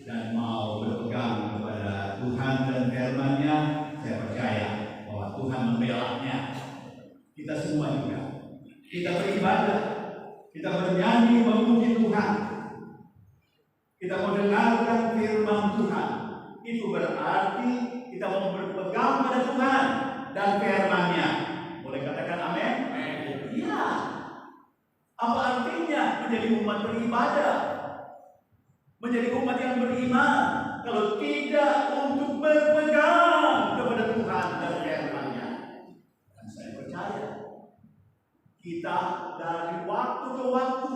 dan mau berpegang kepada Tuhan dan firman-Nya, saya percaya bahwa Tuhan membelanya. Kita semua juga, kita beribadah, kita bernyanyi memuji Tuhan, kita mendengarkan firman Tuhan. Itu berarti kita mau berpegang pada Tuhan dan firman-Nya. Boleh katakan amin? Iya. Apa artinya menjadi umat beribadah, menjadi umat yang beriman, kalau tidak untuk berpegang kepada Tuhan dan firman-Nya? Dan saya percaya kita dari waktu ke waktu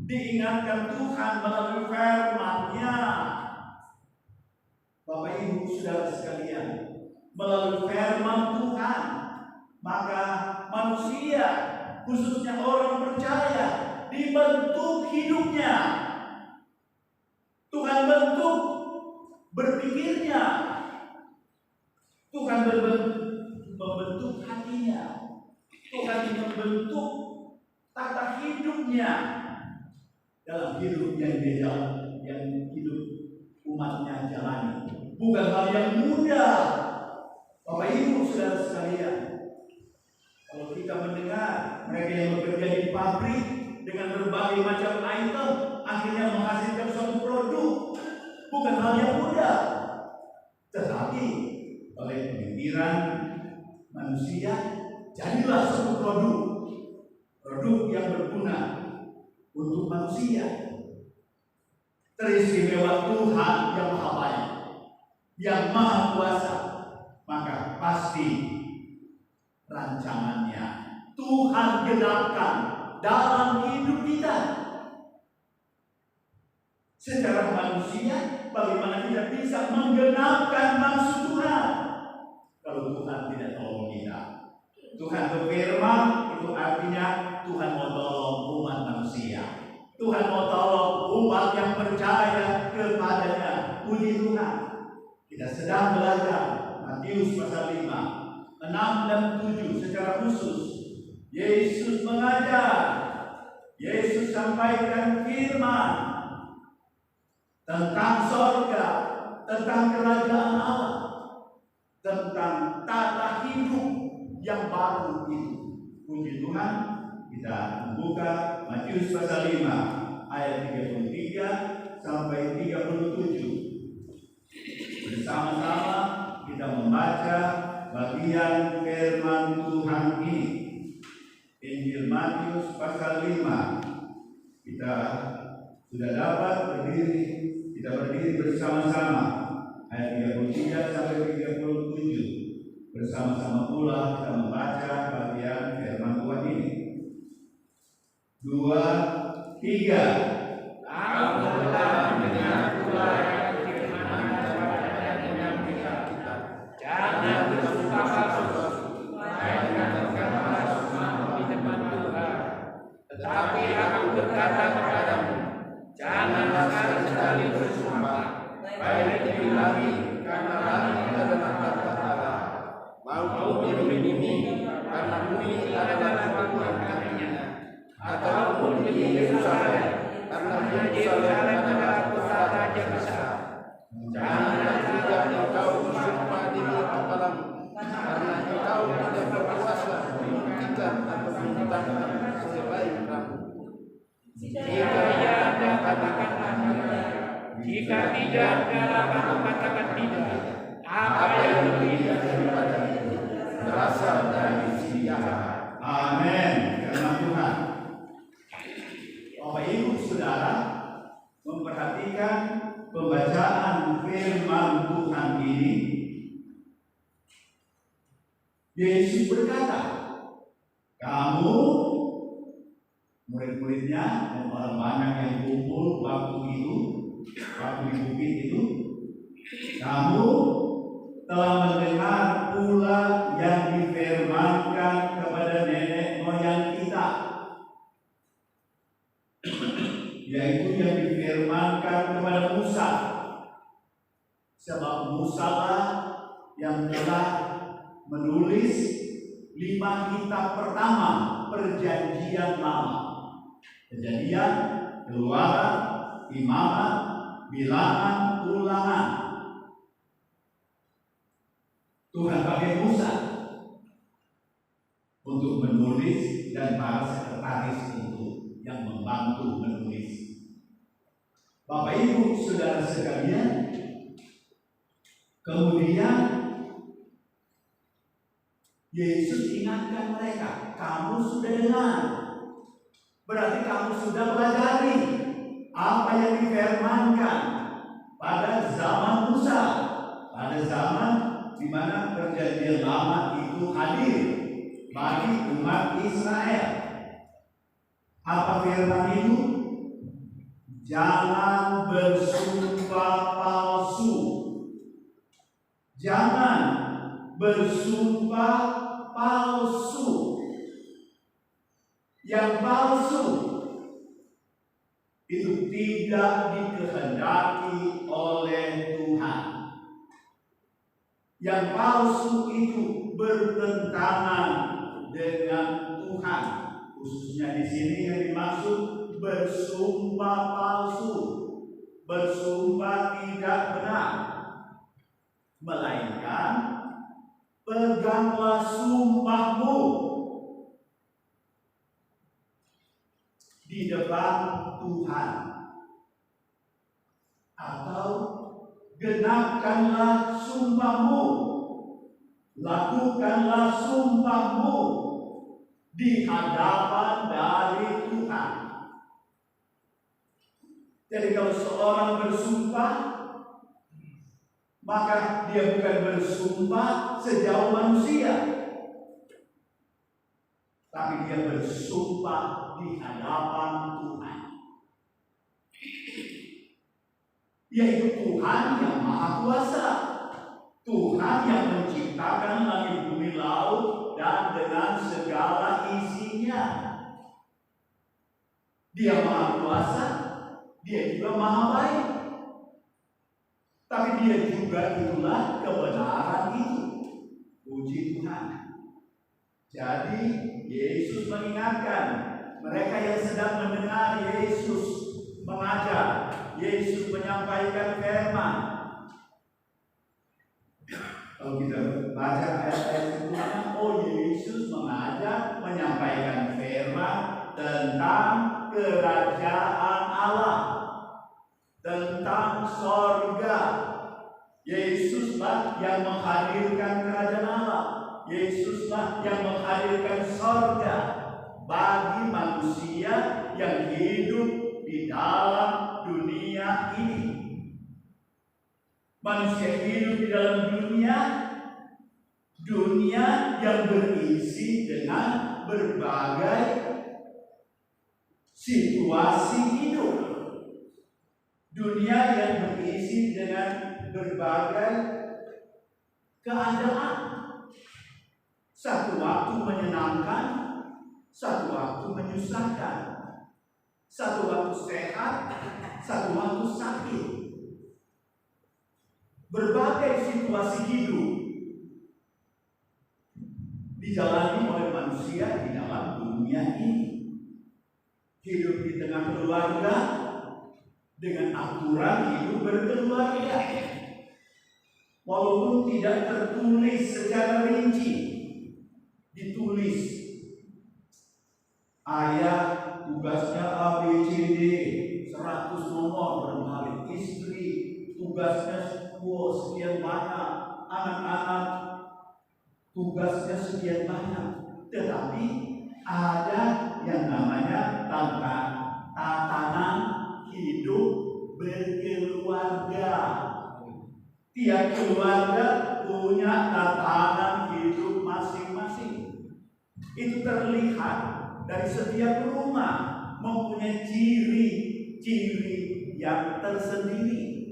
diingatkan Tuhan melalui firman-Nya. Bapak Ibu saudara sekalian, melalui firman Tuhan, maka manusia, khususnya orang percaya, dibentuk hidupnya. Tuhan bentuk berpikirnya, Tuhan membentuk hatinya, Tuhan membentuk tata hidupnya dalam hidup yang dia jalan, yang hidup umatnya jalani. Bukan hal yang mudah, Bapak Ibu saudara sekalian. Kalau kita mendengar mereka yang bekerja di pabrik dengan berbagai macam item akhirnya menghasilkan suatu produk, bukan hal yang mudah. Tetapi oleh pemikiran manusia jadilah suatu produk yang berguna untuk manusia. teristimewa Tuhan yang Maha Baik, yang Maha Kuasa, maka pasti rancangannya Tuhan genapkan dalam hidup kita. Secara manusia, bagaimana kita bisa menggenapkan maksud Tuhan kalau Tuhan tidak tolong kita? Tuhan berfirman, itu artinya Tuhan mau tolong umat manusia. Tuhan mau tolong umat yang percaya kepadanya. Puji Tuhan. Kita sedang belajar Matius pasal 5, 6 dan 7 secara khusus. Yesus mengajar, Yesus sampaikan firman tentang sorga, tentang kerajaan Allah, tentang tata hidup yang baru itu. Puji Tuhan, kita membuka Matius pasal 5 ayat 33 sampai 37. Bersama-sama kita membaca bagian firman Tuhan ini. Injil Matius pasal 5. Kita sudah dapat berdiri, kita berdiri bersama-sama ayat 33 sampai 37. Bersama-sama pula kita membaca bagian firman Tuhan ini. 2, 3. Aku telah mendengar pula firman kepada kita. Jangan bersumpah palsu, melainkan berkatalah semua di depan Tuhan. Tetapi aku berkata kepadamu, jangan sekali-sekali bersumpah, baik demi langit, karena langit adalah harta Allah, maupun demi bumi, karena bumi adalah Tuhan-Nya, ataupun demi Yerusalem, karena Yerusalem adalah kota raja besar. Janganlah juga engkau bersumpah demi kepalamu, karena engkau tidak berkuasa mematikan atau menghilangkan sebaik rambut. Jika ia Anda katakanlah tidak, jika tidak Anda katakan tidak, apa yang lebih daripada itu berasal dari si jahat. Amin. Firman Tuhan. Bapak Ibu Saudara, memperhatikan pembacaan firman Tuhan ini. Yesus berkata, kamu murid-muridnya dan orang banyak yang kumpul waktu di bukit itu, kamu telah mendengar pula yang difirmankan kepada nenek moyang kita, yaitu yang difirmankan kepada Musa. Sebab Musa lah yang telah menulis 5 kitab pertama perjanjian lama. Kejadian, Keluaran, Imamat, Bilangan, Ulangan. Tuhan pakai Musa untuk menulis dan para sekretaris itu yang membantu menulis. Bapak Ibu Saudara sekalian, kemudian Yesus ingatkan mereka, kamu sudah dengar. Berarti kamu sudah pelajari apa yang difirmankan pada zaman Musa, pada zaman di mana perjanjian lama itu hadir bagi umat Israel. Apa firman itu? Jangan bersumpah palsu. Jangan bersumpah palsu. Yang palsu itu tidak dikehendaki oleh Tuhan. Yang palsu itu bertentangan dengan Tuhan. Khususnya di sini yang dimaksud bersumpah palsu, bersumpah tidak benar, melainkan peganglah sumpahmu di depan Tuhan, atau genapkanlah sumpahmu, lakukanlah sumpahmu di hadapan dari Tuhan. Jadi kalau seorang bersumpah, maka dia bukan bersumpah sejauh manusia, tapi dia bersumpah di hadapan Tuhan, yaitu Tuhan yang Maha Kuasa, Tuhan yang menciptakan langit bumi laut dan dengan segala isinya. Dia Maha Kuasa, dia juga Maha baik, tapi dia juga itulah kebenaran itu. Puji Tuhan. Jadi Yesus mengingatkan mereka yang sedang mendengar Yesus mengajar, Yesus menyampaikan firman. Kalau kita baca ayat-ayat sebelumnya, oh Yesus mengajar, menyampaikan firman tentang kerajaan Allah, tentang sorga. Yesuslah yang menghadirkan kerajaan Allah. Yesuslah yang menghadirkan sorga bagi manusia yang hidup di dalam dunia ini. Manusia hidup di dalam dunia yang berisi dengan berbagai situasi hidup. Dunia yang berisi dengan berbagai keadaan. Satu waktu menyenangkan, satu waktu menyusahkan, satu waktu sehat, satu waktu sakit. Berbagai situasi hidup dijalani oleh manusia di dalam dunia ini. Hidup di tengah keluarga dengan aturan hidup berkeluarga, walaupun tidak tertulis secara rinci. Ditulis ayah tugasnya A, B, C, D 100 nomor berkali, istri tugasnya sekian banyak, anak-anak tugasnya sekian banyak. Tetapi ada yang namanya tatanan hidup berkeluarga. Tiap keluarga punya tatanan hidup masing-masing. Itu terlihat dari setiap rumah mempunyai ciri-ciri yang tersendiri,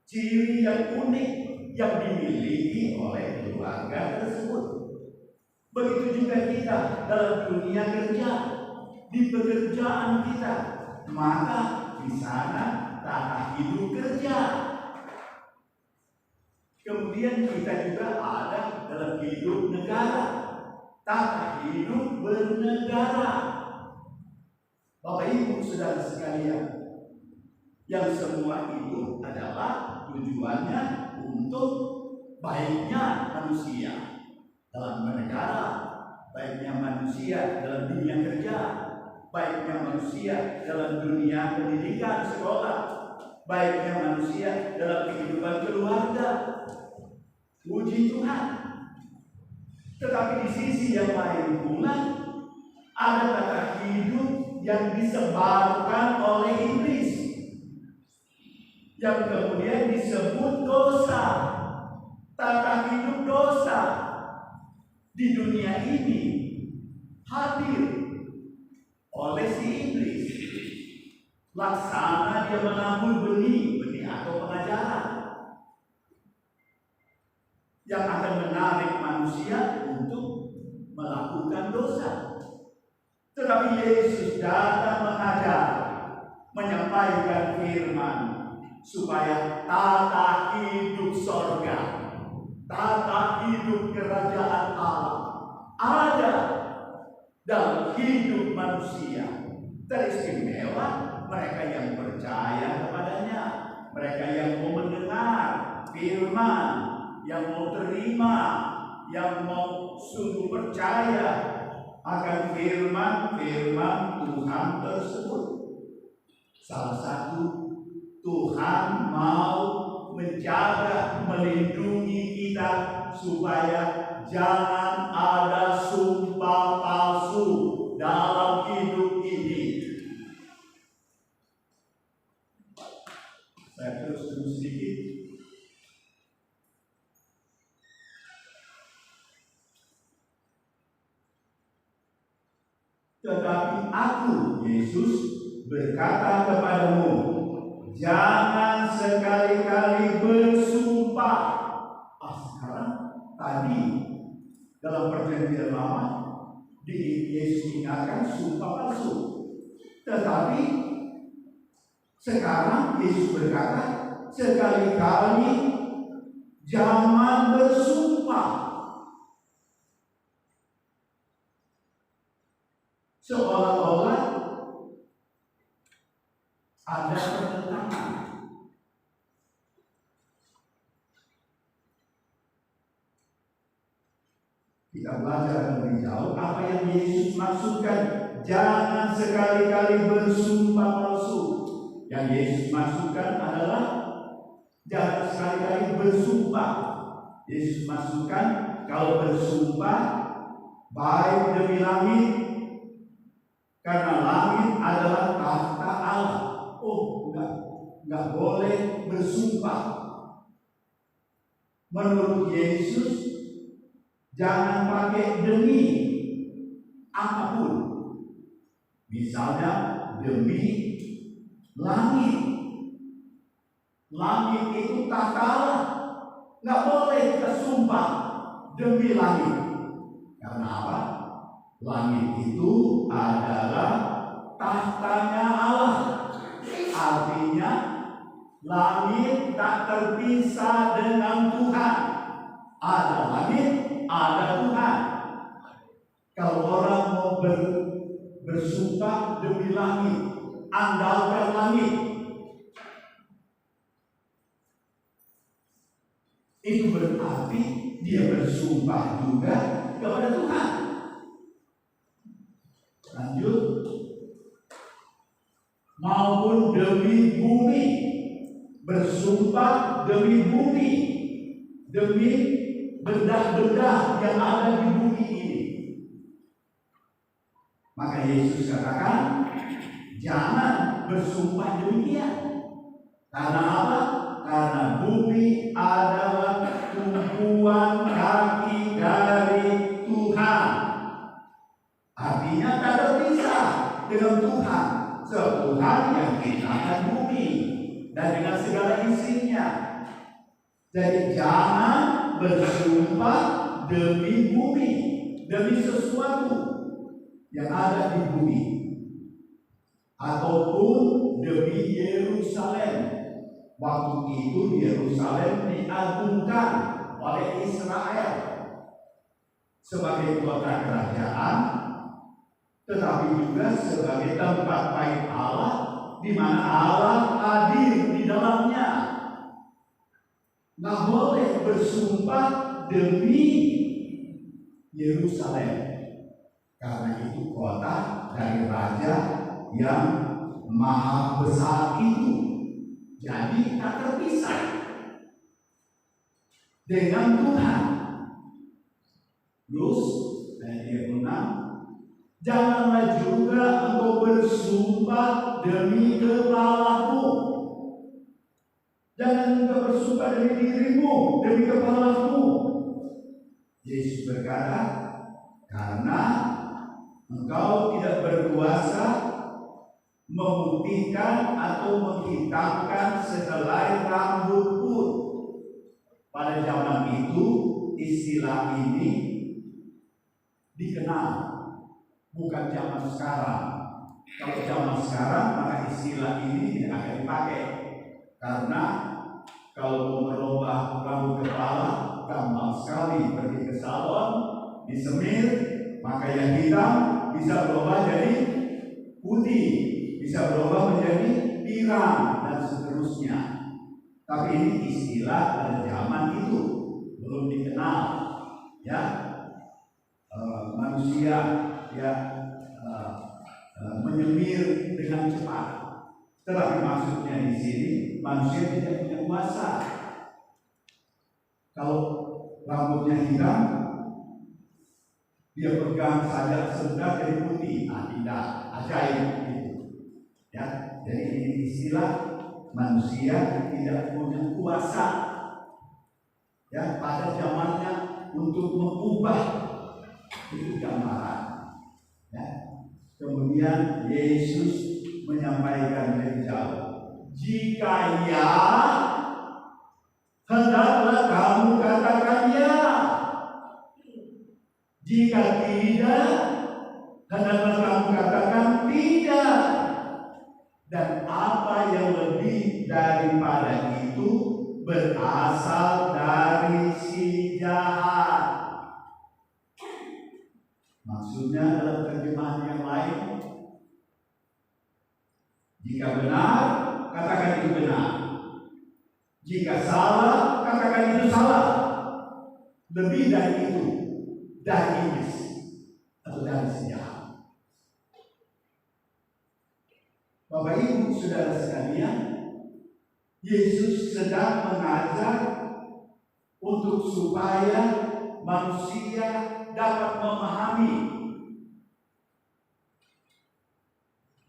ciri yang unik yang dimiliki oleh keluarga tersebut. Begitu juga kita dalam dunia kerja, di pekerjaan kita, maka di sana tata hidup kerja. Kemudian kita juga ada dalam hidup negara, tata hidup bernegara. Bapak Ibu saudara sekalian, yang semua itu adalah tujuannya untuk baiknya manusia dalam bernegara, baiknya manusia dalam dunia kerja, baiknya manusia dalam dunia pendidikan sekolah, baiknya manusia dalam kehidupan keluarga. Puji Tuhan. Tetapi di sisi yang lain pula ada tata hidup yang disebarkan oleh iblis, yang kemudian disebut dosa. Tata hidup dosa di dunia ini hadir oleh si iblis. Laksana dia menabur benih atau pengajaran yang akan menarik manusia untuk melakukan dosa. Tetapi Yesus datang mengajar, menyampaikan firman supaya tata hidup sorga, tata hidup kerajaan Allah ada dalam hidup manusia. Teristimewa mereka yang percaya kepadanya, mereka yang mau mendengar firman, yang mau terima, yang mau sungguh percaya akan firman-firman Tuhan tersebut. Salah satu, Tuhan mau menjaga, melindungi kita supaya jangan ada sumpah palsu dalam hidup ini. sedikit. Tetapi aku, Yesus, berkata kepadamu, jangan sekali-kali bersumpah. Sekarang tadi dalam perjanjian lama Yesus ingatkan sumpah palsu. Tetapi sekarang Yesus berkata, sekali-kali jangan bersumpah. Seolah-olah ada pertentangan. Kita belajar lebih jauh apa yang Yesus maksudkan. Jangan sekali-kali bersumpah palsu. Yang Yesus maksudkan adalah jangan sekali-kali bersumpah. Yesus maksudkan kalau bersumpah baik demi langit, karena langit adalah tahta Allah. Enggak boleh bersumpah. Menurut Yesus, jangan pakai demi apapun. Misalnya demi langit. Langit itu tahta Allah. Enggak boleh kita sumpah demi langit. Karena apa? Langit itu adalah tahtanya Allah. Artinya langit tak terpisah dengan Tuhan. Ada langit, ada Tuhan. Kalau orang mau bersumpah demi langit, andalkan langit, itu berarti dia bersumpah juga kepada Tuhan. Lanjut. Maupun demi bumi, bersumpah demi bumi, demi benda-benda yang ada di bumi ini. Maka Yesus katakan, jangan bersumpah demikian. Karena apa? Karena bumi adalah tumpuan kaki dari Tuhan. Artinya tak terpisah dengan Tuhan. Tuhan yang menciptakan bumi dan dengan segala isinya. Jadi jangan bersumpah demi bumi, demi sesuatu yang ada di bumi, ataupun demi Yerusalem. Waktu itu Yerusalem diagungkan oleh Israel sebagai kota kerajaan, tetapi juga sebagai tempat bait Allah, di mana Allah hadir di dalamnya. Nggak boleh bersumpah demi Yerusalem, karena itu kota dari Raja yang maha besar itu. Jadi tak terpisah dengan Tuhan. Terus ayat 6, janganlah juga engkau bersumpah demi kepalamu. Jangan engkau bersumpah demi dirimu, demi kepalamu. Yesus berkata, karena engkau tidak berkuasa memutihkan atau menghitamkan sehelai rambut pun. Pada zaman itu istilah ini dikenal, bukan zaman sekarang. Kalau zaman sekarang maka istilah ini tidak akan dipakai, karena kalau mau merubah rambut kepala gampang sekali, pergi ke salon, disemir, maka yang hitam bisa berubah jadi putih, bisa berubah menjadi pirang dan seterusnya. Tapi ini istilah pada zaman itu belum dikenal, ya. Manusia ya menyemir dengan cepat. Tetapi maksudnya di sini manusia tidak punya kuasa. Kalau rambutnya hitam, dia pegang saja sebentar jadi putih. Tidak, ajaib itu. Ya, jadi ini istilah manusia tidak punya kuasa ya pada zamannya untuk mengubah itu gambaran. Ya. Kemudian Yesus menyampaikan lebih jauh, jika ya, hendaklah kamu katakan ya. Jika tidak, hendaklah kamu katakan tidak. Dan apa yang lebih daripada itu berasal dari si jahat. Maksudnya dalam terjemahan yang lain, jika benar, katakan itu benar. Jika salah, katakan itu salah. Lebih dari itu, dari iblis atau dari si jahat. Bapak Ibu Saudara sekalian, Yesus sedang mengajar untuk supaya manusia dapat memahami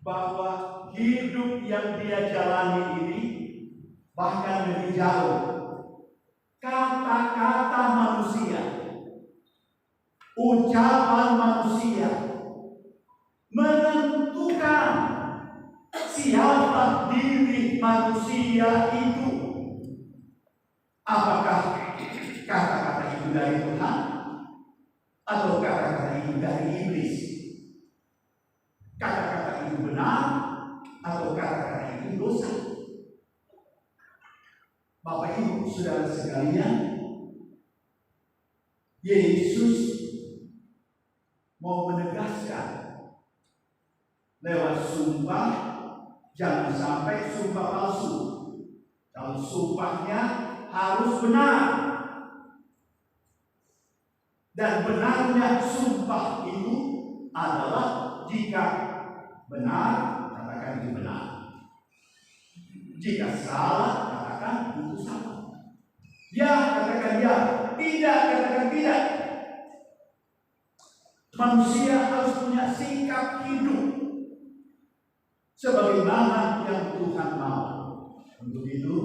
bahwa hidup yang dia jalani ini bahkan lebih jauh. Kata-kata manusia, ucapan manusia menentukan siapa diri manusia itu. Apakah kata-kata itu dari Tuhan atau kata-kata itu dari iblis? Kata-kata itu benar atau kata-kata itu dosa? Bapak Ibu Saudara sekalian, Yesus mau menegaskan lewat sumpah, jangan sampai sumpah palsu. Kalau sumpahnya harus benar. Dan benarnya sumpah itu adalah jika benar, katakan itu benar. Jika salah, katakan itu salah. Ya, katakan ya. Tidak, katakan tidak. Manusia harus punya sikap hidup sebagaimana yang Tuhan mau. Untuk itu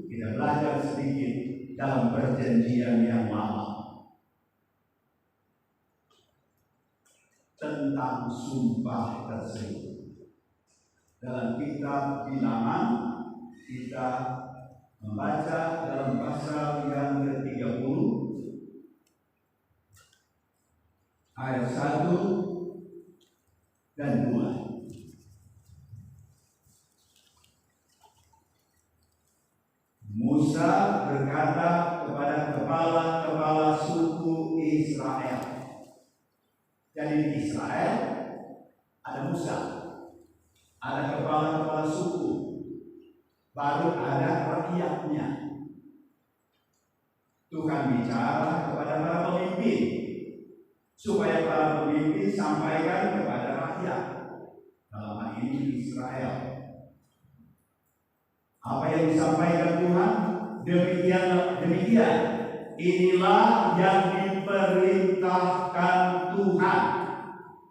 kita belajar sedikit dalam perjanjian yang lama tentang sumpah tersebut. Dalam kitab Bilangan kita membaca dalam pasal yang ke-30 ayat 1 dan 2. Musa berkata kepada kepala-kepala suku Israel. Jadi di Israel ada Musa, ada kepala-kepala suku, baru ada rakyatnya. Tuhan bicara kepada para pemimpin supaya para pemimpin sampaikan kepada rakyat, dalam hal ini Israel. Apa yang disampaikan Tuhan? Demikian. Inilah yang diperintahkan Tuhan.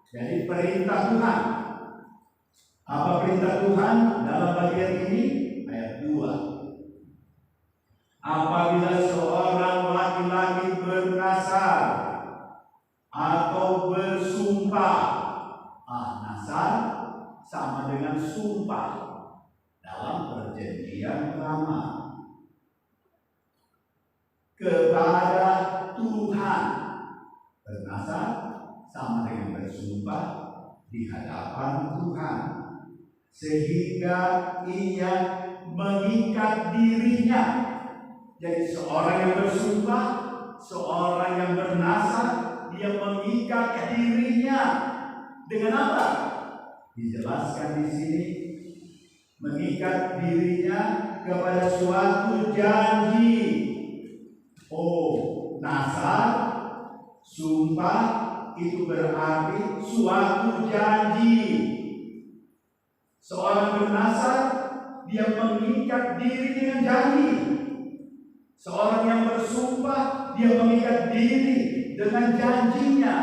Jadi perintah Tuhan. Apa perintah Tuhan dalam bagian ini? Ayat 2. Apabila seorang laki-laki bernazar atau bersumpah, nazar sama dengan sumpah dalam perjanjian lama kepada Tuhan. Bernazar sama dengan bersumpah di hadapan Tuhan, sehingga ia mengikat dirinya. Jadi seorang yang bersumpah, seorang yang bernazar, dia mengikat dirinya dengan apa? Dijelaskan di sini, mengikat dirinya kepada suatu janji. Nazar, sumpah itu berarti suatu janji. Seorang bernazar, dia mengikat diri dengan janji. Seorang yang bersumpah, dia mengikat diri dengan janjinya.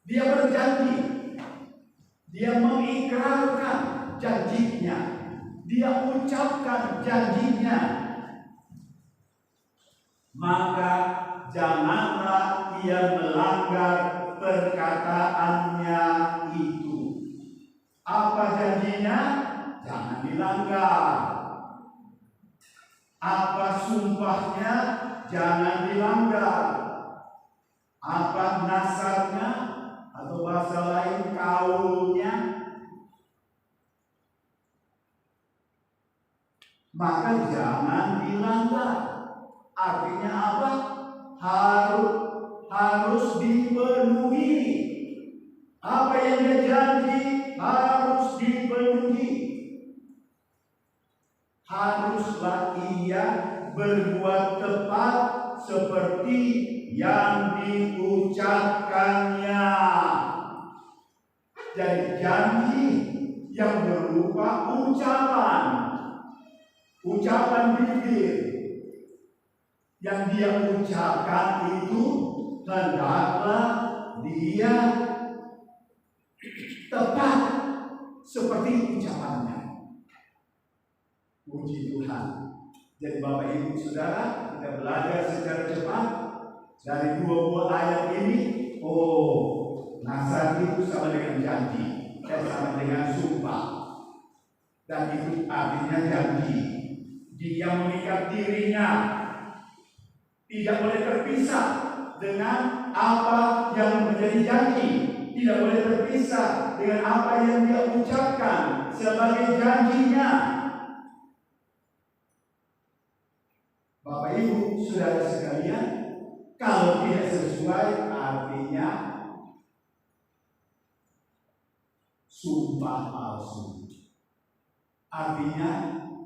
Dia berjanji, dia mengikrarkan janjinya. dia ucapkan janjinya, maka janganlah ia melanggar perkataannya itu. Apa janjinya? Jangan dilanggar. Apa sumpahnya? Jangan dilanggar. Apa nasarnya atau bahasa lain kaulnya? Maka jangan dilanggar. Artinya apa? Harus dipenuhi. Apa yang dia janji harus dipenuhi. Haruslah ia berbuat tepat seperti yang diucapkannya. Jadi janji yang berupa ucapan bibir yang dia ucapkan itu hendaklah dia tepat seperti ucapannya. Puji Tuhan. Jadi Bapak Ibu Saudara, kita belajar secara cepat dari dua buah ayat ini. Nasar itu sama dengan janji dan sama dengan sumpah. Dan itu artinya janji. Dia mengikat dirinya, tidak boleh terpisah dengan apa yang menjadi janji, tidak boleh terpisah dengan apa yang dia ucapkan sebagai janjinya. Bapak Ibu Saudara sekalian, kalau tidak sesuai artinya sumpah palsu. Artinya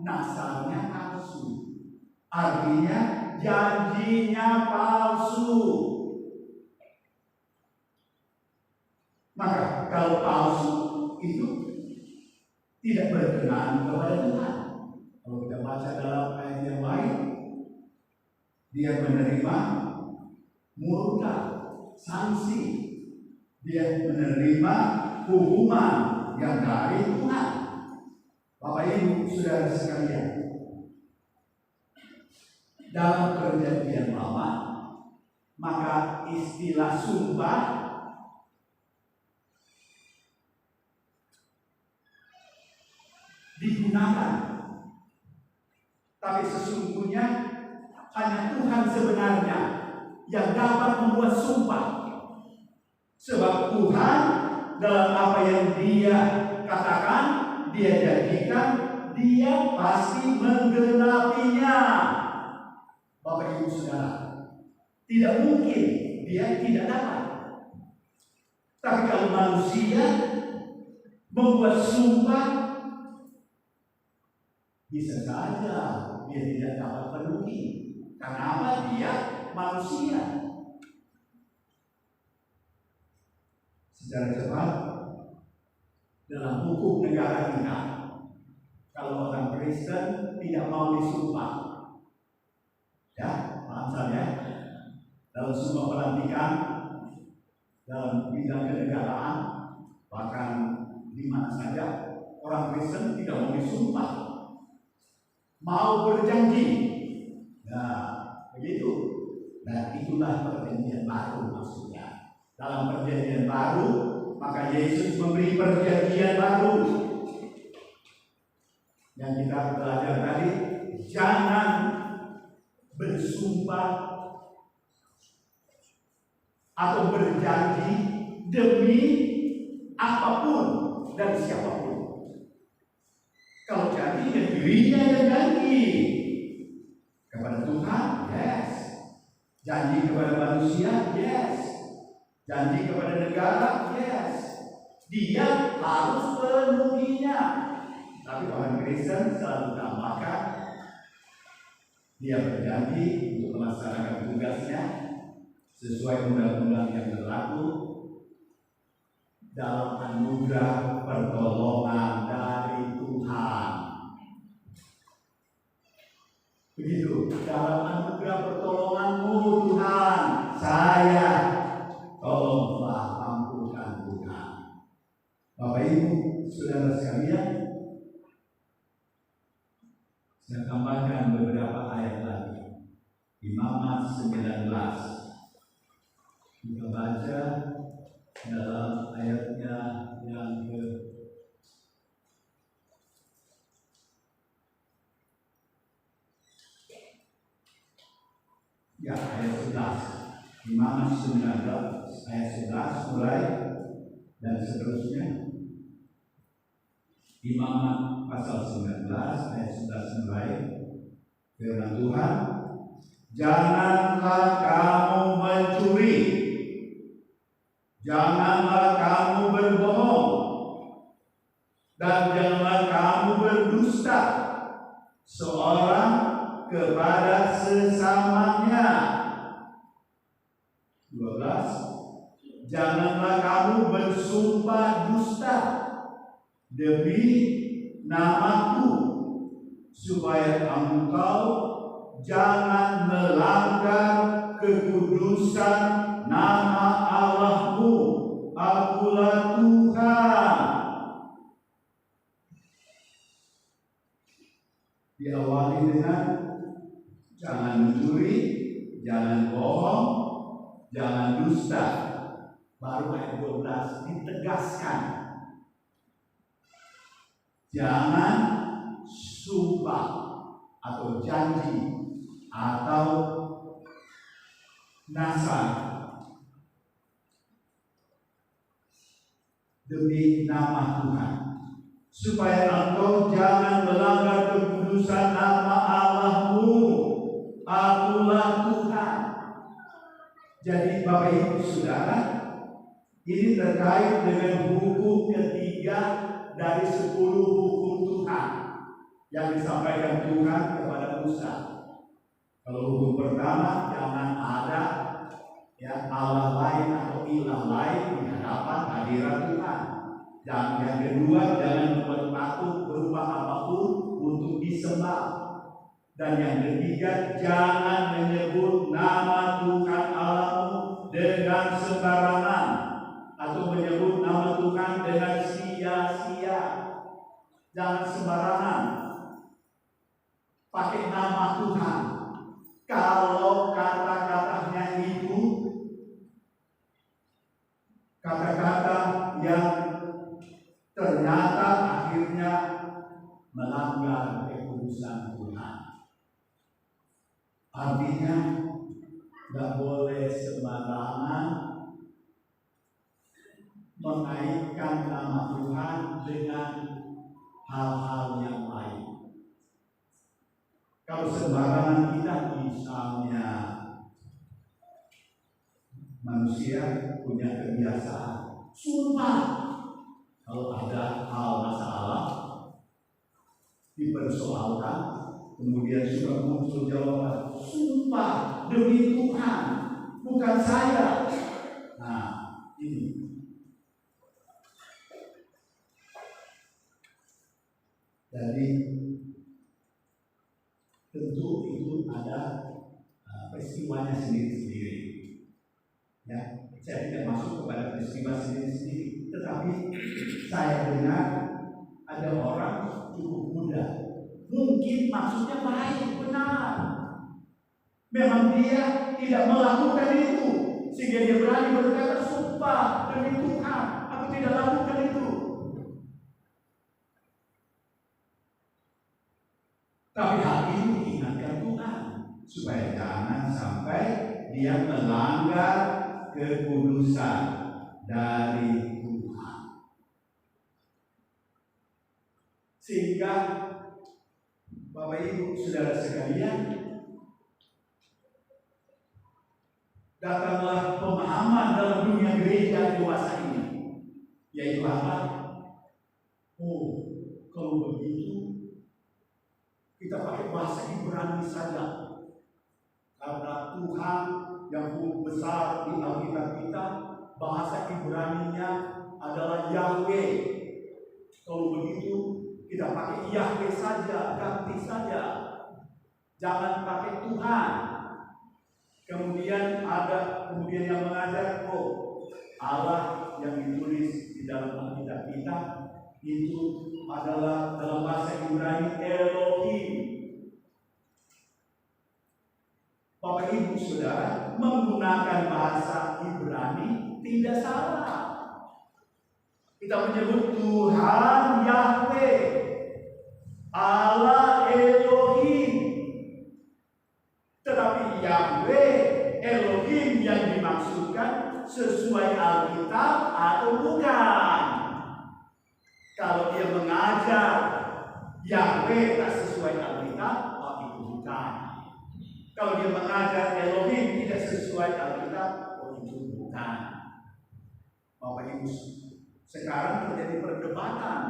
nasarnya palsu. Artinya janjinya palsu. Maka kalau palsu itu tidak berkenan kepada Tuhan. Kalau kita baca dalam ayat yang lain, dia menerima murka, sanksi. Dia menerima hukuman yang dari Tuhan. Bapak Ibu Saudara sekalian, dalam Perjanjian Lama, maka istilah sumpah digunakan, tapi sesungguhnya hanya Tuhan sebenarnya yang dapat membuat sumpah. Sebab Tuhan dalam apa yang Dia katakan, Dia janjikan, Dia pasti menggenapinya. Bapak Ibu Saudara, tidak mungkin Dia tidak dapat. Tapi kalau manusia membuat sumpah, bisa saja dia tidak dapat penuhi. Karena apa? Dia manusia. Secara cepat, dalam hukum negara kita, kalau orang Kristen tidak mau disumpah, ya, paham saya? Dalam semua pelantikan, dalam bidang kenegaraan, bahkan di mana saja, orang Kristen tidak mau disumpah, mau berjanji. Nah, begitu. Dan itulah perjanjian baru maksudnya. Dalam perjanjian baru, maka Yesus memberi perjanjian baru. Yang kita belajar tadi, jangan bersumpah atau berjanji demi apapun dan siapapun. Kalau janji ya dirinya yang janji. Kepada Tuhan, yes. Janji kepada manusia, yes. Janji kepada negara, yes. Dia harus penuhinya. Tapi orang Kristen selalu tambahkan, dia berjanji untuk melaksanakan tugasnya sesuai undang-undang yang berlaku dalam anugerah pertolongan dari Tuhan. Begitu, dalam anugerah pertolongan-Mu Tuhan, saya tolonglah, ampunkan Tuhan. Bapak Ibu Saudara sekalian, Saya tambahkan beberapa ayat lagi. Imamat 19. Kita baca dalam ayatnya yang ke ayat 11. Imamat 19 ayat 11 mulai dan seterusnya. Imamat pasal 19 ayat 11 mulai. Firman Tuhan, janganlah kamu mencuri, janganlah kamu berbohong, dan janganlah kamu berdusta seorang kepada sesamanya. 12. Janganlah kamu bersumpah dusta demi namaku, supaya engkau jangan melanggar kekudusan nama Allahmu. Akulah Tuhan. Diawali dengan jangan mencuri, jangan bohong, jangan dusta. Baru ayat 12 ditegaskan, jangan sumpah atau janji atau nazar demi nama Tuhan, supaya engkau jangan melanggar kekudusan nama Allahmu. Akulah Tuhan. Jadi Bapak Ibu Saudara, ini terkait dengan hukum ketiga dari 10 hukum Tuhan yang disampaikan Tuhan kepada Musa. Kalau hukum pertama, jangan ada Allah lain atau ilah lain di hadapan hadirat Tuhan. Dan yang kedua, jangan membuat patung berupa apapun untuk disembah. Dan yang ketiga, jangan menyebut nama Tuhan Allahmu dengan sembarangan atau menyebut nama Tuhan dengan sia-sia. Jangan sembarangan pakai nama Tuhan. Kalau kata-katanya itu kata-kata yang ternyata akhirnya melanggar kekudusan Tuhan. Artinya nggak boleh sembarangan mengaitkan nama Tuhan dengan hal-hal yang lain. Kalau sembarangan kita, misalnya manusia punya kebiasaan sumpah kalau ada hal masalah dipersoalkan, kemudian sudah muncul jawaban, sumpah demi Tuhan, bukan saya. Nah, ini jadi tentu itu ada peristiwanya sendiri-sendiri. Ya, saya tidak masuk kepada peristiwa sendiri-sendiri, tetapi saya dengar ada orang cukup muda, mungkin maksudnya baik, benar. Memang dia tidak melakukan itu, sehingga dia berani berkata, sumpah demi Tuhan, aku tidak lakukan itu. Tapi hal ini diingatkan Tuhan, supaya jangan sampai dia melanggar kekudusan dari Tuhan. Sehingga Bapak Ibu Saudara sekalian, datanglah pemahaman dalam dunia gereja dewasa ini, yaitu apa? Oh, kalau begitu kita pakai bahasa Ibrani saja, karena Tuhan yang besar di Alkitab kita, bahasa Ibraninya adalah Yahweh. Kalau begitu kita pakai Yahweh saja, ganti saja, jangan pakai Tuhan. Kemudian yang mengajar, Allah yang ditulis di dalam Alkitab kita itu adalah dalam bahasa Ibrani Elohim. Bapak Ibu Saudara, menggunakan bahasa Ibrani tidak salah. Kita menyebut Tuhan Yahweh, Allah Elohim. Tetapi Yahweh, Elohim yang dimaksudkan sesuai Alkitab atau bukan? Kalau dia mengajar Yahweh tak sesuai Alkitab, itu bukan. Kalau dia mengajar Elohim tidak sesuai Alkitab, itu bukan. Bapak Ibu, sekarang terjadi perdebatan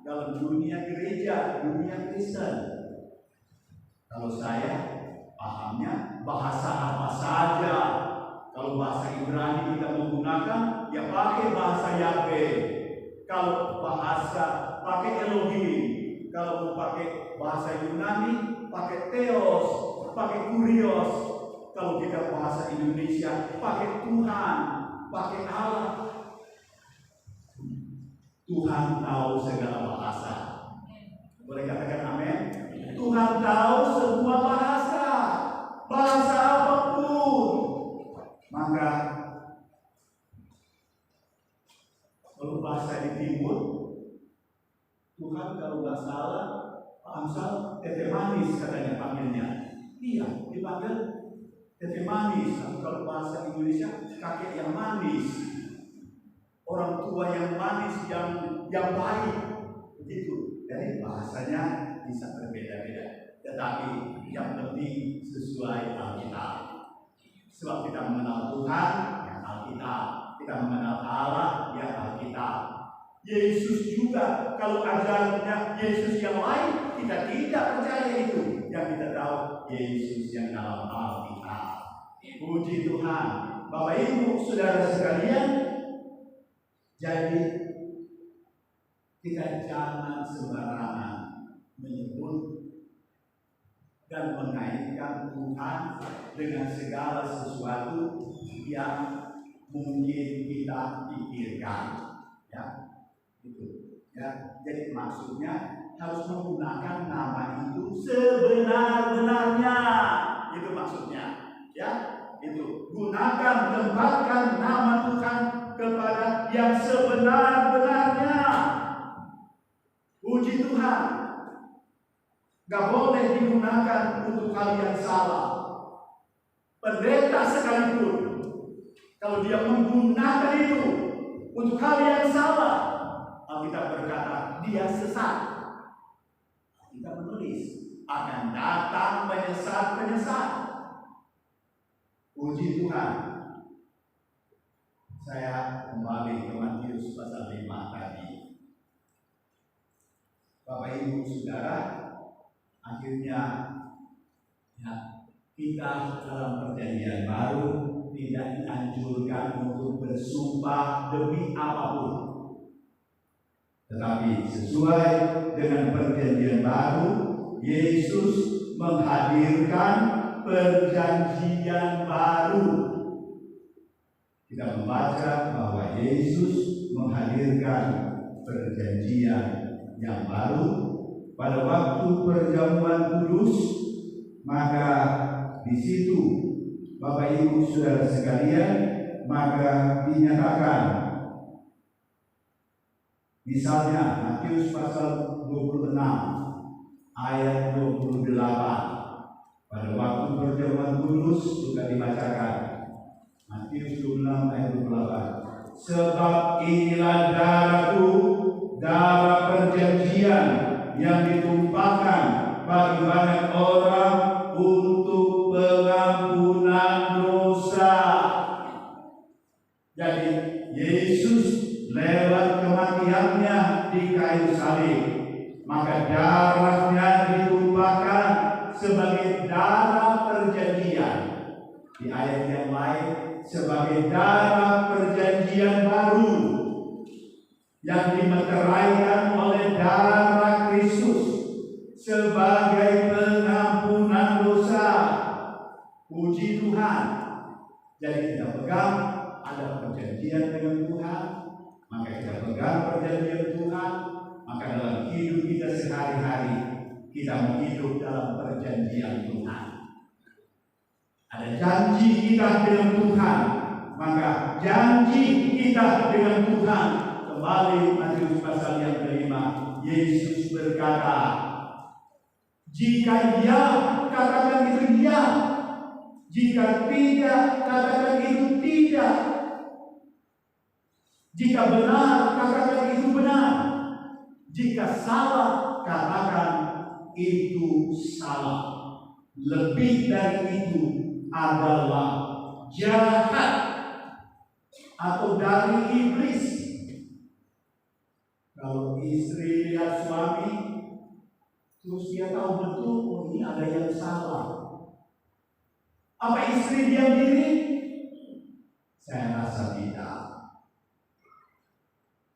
dalam dunia gereja, dunia Kristen. Kalau saya pahamnya bahasa apa saja. Kalau bahasa Ibrani kita menggunakan, ya pakai bahasa Yahweh. Kalau bahasa pakai Elohim. Kalau mau pakai bahasa Yunani, pakai Theos, pakai Kurios. Kalau kita bahasa Indonesia, pakai Tuhan, pakai Allah. Tuhan tahu segala bahasa. Boleh katakan amin? Tuhan tahu semua bahasa. Bahasa apapun. Maka kalau bahasa di timur, Tuhan kalau nggak salah, Amsal tete manis katanya panggilnya. Iya, dipanggil tete manis. Kalau bahasa Indonesia, kakek yang manis, orang tua yang manis, yang baik, begitu. Jadi bahasanya bisa berbeda-beda, tetapi yang penting sesuai Alkitab. Sebab kita mengenal Tuhan yang Alkitab, kita mengenal Allah yang Alkitab. Yesus juga, kalau ajarannya Yesus yang lain, kita tidak percaya itu. Yang kita tahu Yesus yang dalam Alkitab. Puji Tuhan. Bapak Ibu Saudara sekalian, jadi kita jangan sembarangan menyebut dan mengaitkan Tuhan dengan segala sesuatu yang mungkin kita pikirkan, ya, itu, ya. Jadi maksudnya harus menggunakan nama itu sebenar-benarnya, itu maksudnya, ya. Itu gunakan, tempatkan nama Tuhan kepada yang sebenar-benarnya. Puji Tuhan. Gak boleh digunakan untuk hal yang salah. Pendeta sekalipun, kalau dia menggunakan itu untuk hal yang salah, Alkitab berkata dia sesat. Kita menulis akan datang penyesat-penyesat. Puji Tuhan. Saya kembali ke Matius pasal 5 tadi. Bapak Ibu Saudara, akhirnya ya, kita dalam perjanjian baru tidak dianjurkan untuk bersumpah demi apapun. Tetapi sesuai dengan perjanjian baru, Yesus menghadirkan perjanjian baru. Kita membaca bahwa Yesus menghadirkan perjanjian yang baru pada waktu perjamuan kudus. Maka di situ Bapak Ibu Saudara sekalian, maka dinyatakan, misalnya Matius pasal 26 ayat 28. Pada waktu perjamuan kudus juga dibacakan Matius 26 ayat 28. Sebab inilah darahku, darah perjanjian yang ditumpahkan bagi banyak orang untuk pengampunan dosa. Jadi Yesus lewat kematiannya di kayu salib, maka darahnya ditumpahkan sebagai darah perjanjian. Di ayat yang lain sebagai darah perjanjian baru yang dimeteraikan oleh darah Kristus sebagai pengampunan dosa. Puji Tuhan. Jadi kita pegang ada perjanjian dengan Tuhan, maka kita pegang perjanjian Tuhan, maka dalam hidup kita sehari-hari kita hidup dalam perjanjian Tuhan. Ada Ada janji kita dengan Tuhan, maka janji kita dengan Tuhan. Kembali Matius pasal yang kelima, Yesus berkata, jika ya, katakan itu ya. Jika tidak, katakan itu tidak. Jika benar, katakan itu benar. Jika salah, katakan itu salah. Lebih dari itu adalah jahat atau dari iblis. Kalau istri lihat suami, terus dia tahu betul, oh ini ada yang salah. Apa istri diam diri? Saya rasa tidak.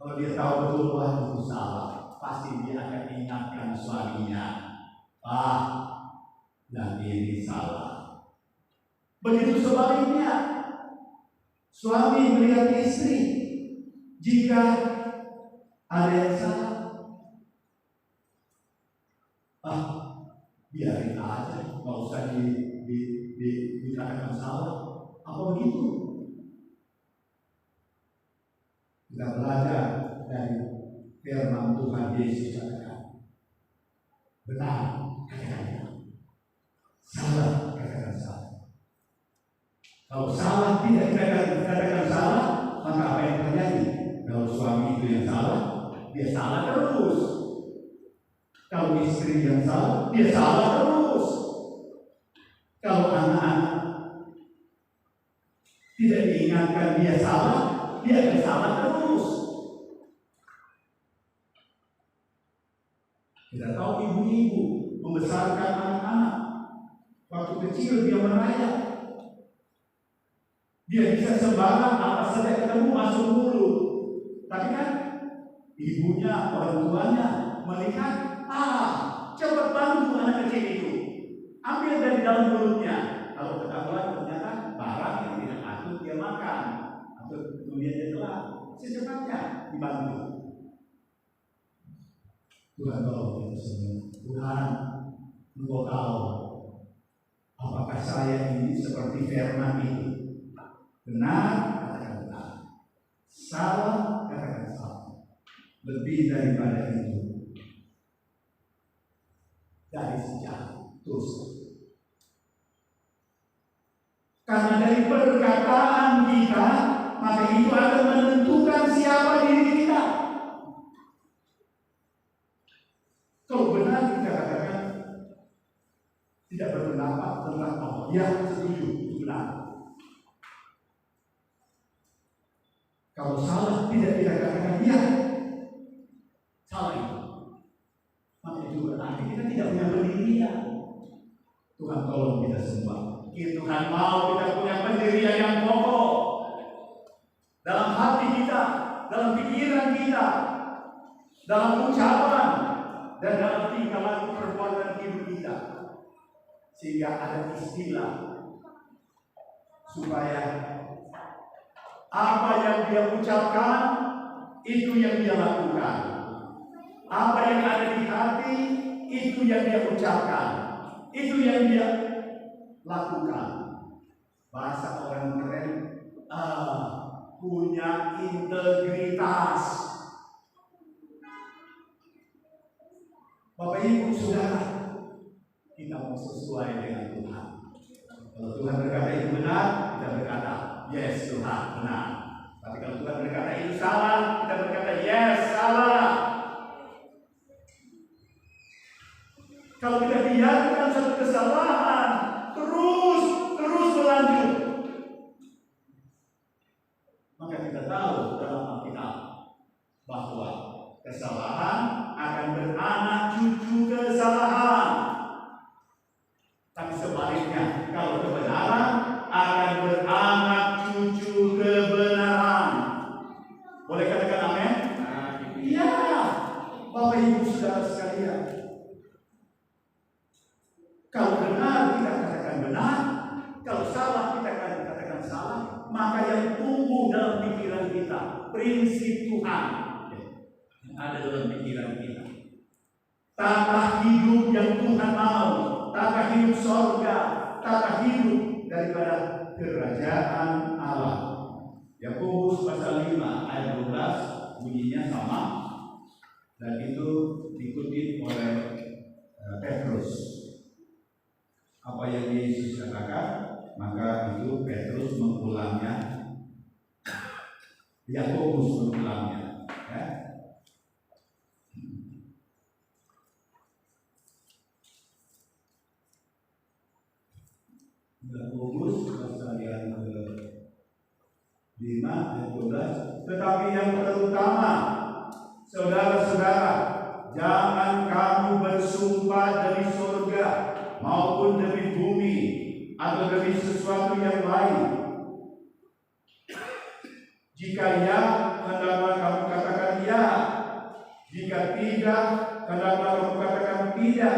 Kalau dia tahu betul, wah itu salah, pasti dia akan ingatkan suaminya, dan ini salah. Begitu sebaliknya, suami melihat istri, jika ada yang salah, biarin aja, nggak usah dikatakan salah. Apa begitu? Kita belajar dari firman Tuhan Yesus katakan, benar katakan benar, salah katakan salah. Kalau salah tidak katakan salah, maka apa yang terjadi? Kalau suami itu yang salah, dia salah terus. Kalau istri yang salah, dia salah terus. Kalau anak-anak tidak diingatkan dia salah, dia akan salah terus. Kita tahu ibu-ibu membesarkan anak-anak. Waktu kecil dia merayap. Dia bisa sembarang apa saja ketemu masuk mulut. Tapi kan ibunya, orang tuanya melihat, cepat bantu anak kecil itu. Ambil dari dalam mulutnya. Kalau ketahuan ternyata barang yang tidak patut dia makan, atau kemudian dia telah, secepatnya dibantu. Tuhan tolong kita semua. Tuhan, Engkau tahu apakah saya ini seperti firman itu. Benar, katakan benar. Salah, katakan salah. Lebih daripada itu, dari sejarah terus. Karena dari perkataan kita, maka itu akan menentukan siapa diri kita. Kalau benar kita katakan tidak berpendapat tentang apa, ya setuju, itu benar. Kalau salah tidak kita katakan ya salah itu, maka itu berarti kita tidak punya pendirian. Tuhan tolong kita semua. Tuhan mau kita punya pendirian yang kokoh dalam hati kita, dalam pikiran kita, dalam ucapan dan dalam tingkah laku perbuatan hidup kita, sehingga ada istilah supaya apa yang dia ucapkan itu yang dia lakukan, apa yang ada di hati itu yang dia ucapkan, itu yang dia lakukan. Bahasa orang keren, punya integritas. Bapak Ibu Saudara, kita mau sesuai dengan Tuhan. Kalau Tuhan berkata itu benar, kita berkata yes Tuhan benar. Tapi kalau Tuhan berkata itu salah, kita berkata yes salah. Kalau kita biarkan satu kesalahan terus berlanjut, maka kita tahu dalam Alkitab bahwa kesalahan akan beranak cucu kesalahan. Tapi sebaliknya, kalau kebenaran akan beranak cucu kebenaran. Boleh katakan amin? Iya, Bapak Ibu Saudara sekalian. Kalau benar kita katakan benar, kalau salah kita katakan salah, maka yang tumbuh dalam pikiran kita prinsip Tuhan yang ada dalam pikiran kita, tata hidup yang Tuhan mau, tata hidup sorga, tata hidup daripada kerajaan Allah. Yakobus pasal 5 ayat 12 bunyinya sama, dan itu dikutip oleh Petrus. Apa yang Yesus katakan, maka itu Petrus mengulangnya, Yakobus mengulangnya, ya. Yakobus pasal yang ke-5 ayat 12. Tetapi yang terutama, saudara-saudara, jangan kamu bersumpah demi surga maupun demi bumi atau demi sesuatu yang lain. Jika ya, hendaklah kamu katakan ya. Jika tidak, hendaklah kamu katakan tidak,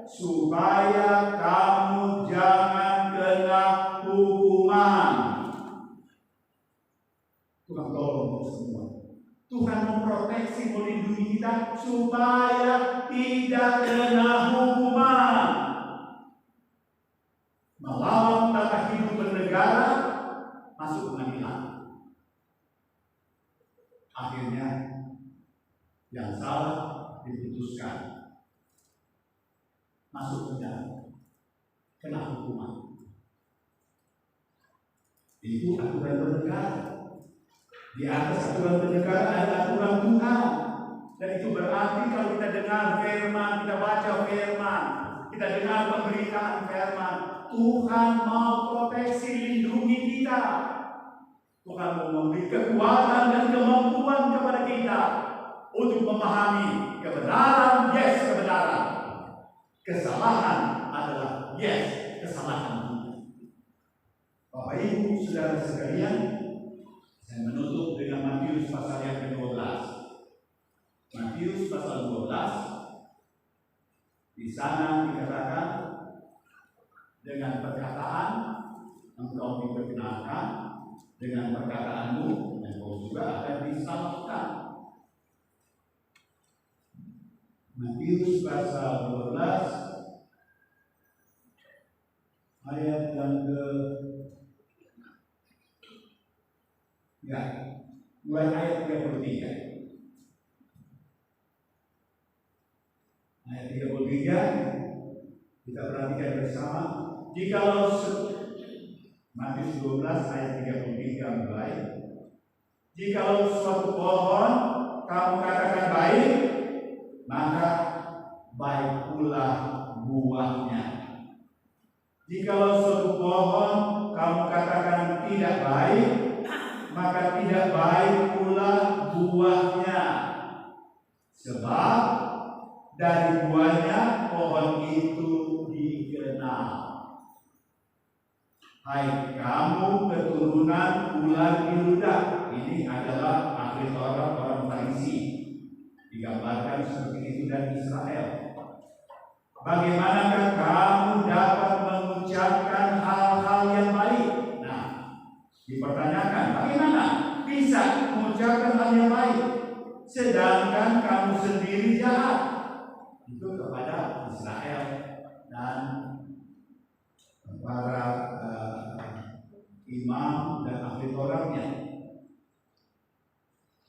supaya kamu jangan kena hukuman. Tuhan tolong semua. Tuhan memproteksi, melindungi kita supaya tidak kena hukuman. Melawan tata hidup bernegara, masuk pengadilan. Akhirnya yang salah diputuskan, masuk penjara, kena hukuman. Itu aturan bernegara. Di atas aturan bernegara ada aturan Tuhan. Dan itu berarti kalau kita dengar firman, kita baca firman, kita dengar pemberitaan firman, Tuhan mau proteksi, lindungi kita. Tuhan mau memberi kekuatan dan kemampuan kepada kita untuk memahami kebenaran, yes kebenaran. Kesalahan adalah yes kesalahan. Bapak Ibu saudara sekalian, saya menutup dengan Matius pasal yang ke-12. Matius pasal 12. Di sana dikatakan, dengan perkataan engkau diperkenalkan, dengan perkataanmu engkau juga akan disalahkan. Matius pasal 12 ayat yang mulai ayat 33. Ayat 33 kita perhatikan bersama. Jikalau Matius 12 ayat 33 mulai. Jikalau suatu pohon kamu katakan baik, maka baik pula buahnya. Jikalau suatu pohon kamu katakan tidak baik, maka tidak baik pula buahnya. Sebab dari buahnya pohon itu dikenal. Hai kamu keturunan ular diludak. Ini adalah akhir orang Farisi. Digambarkan seperti itu dari Israel. Bagaimanakah kamu dapat mengucapkan hal-hal yang baik? Nah, dipertanyakan, bagaimana bisa mengucapkan hal yang baik sedangkan kamu sendiri jahat? Itu kepada Israel dan para imam dan ahli Tauratnya.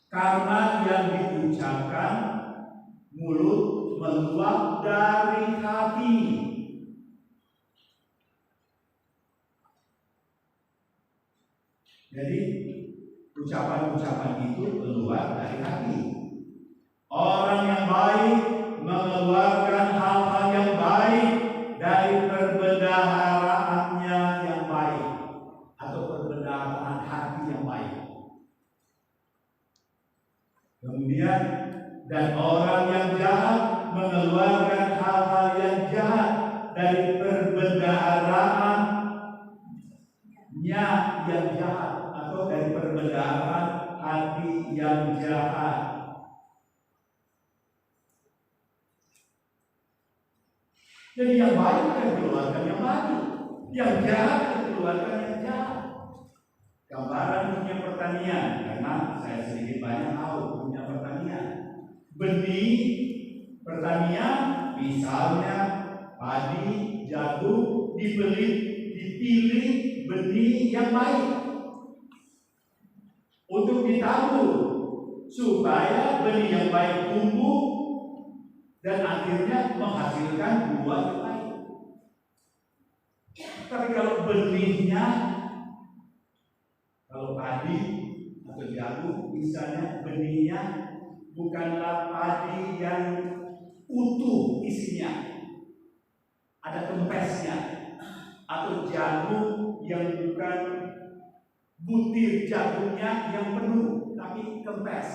Karena yang diucapkan mulut meluap dari hati. Jadi ucapan-ucapan itu keluar dari hati. Orang yang baik mengeluarkan hal-hal yang baik dari perbendaharaannya yang baik atau perbendaharaan hati yang baik. Kemudian dan orang yang jahat mengeluarkan hal-hal yang jahat dari perbendaharaannya yang jahat atau dari perbendaharaan hati yang jahat. Jadi yang baik akan keluarkan yang baik, yang jahat akan keluarkan yang jahat. Gambaran dunia pertanian, karena saya sedikit banyak tahu dunia pertanian. Benih pertanian, misalnya padi, jagung, dibeli di dipilih benih yang baik untuk ditabur supaya benih yang baik tumbuh dan akhirnya menghasilkan buah yang baik. Tapi kalau benihnya, kalau padi atau jagung misalnya, benihnya bukanlah padi yang utuh isinya, ada kempesnya, atau jagung yang bukan butir jagungnya yang penuh tapi kempes,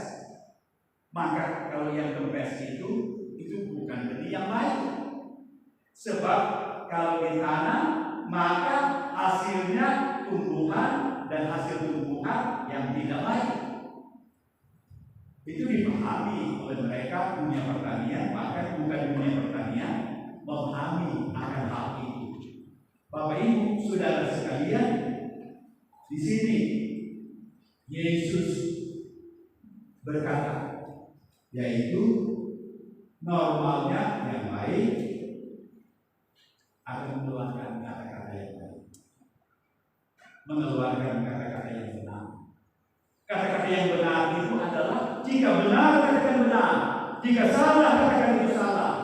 maka kalau yang kempes itu bukan benih yang baik. Sebab kalau ditanam maka hasilnya tumbuhan dan hasil tumbuhan yang tidak baik. Itu dipahami oleh mereka dunia pertanian, bahkan bukan dunia pertanian memahami akan hal itu. Bapak Ibu, saudara sekalian, di sini Yesus berkata, yaitu normalnya yang baik akan mengeluarkan kata-kata yang baik, mengeluarkan kata-kata yang benar. Kata-kata yang benar itu adalah jika benar katakan benar, jika salah katakan itu salah.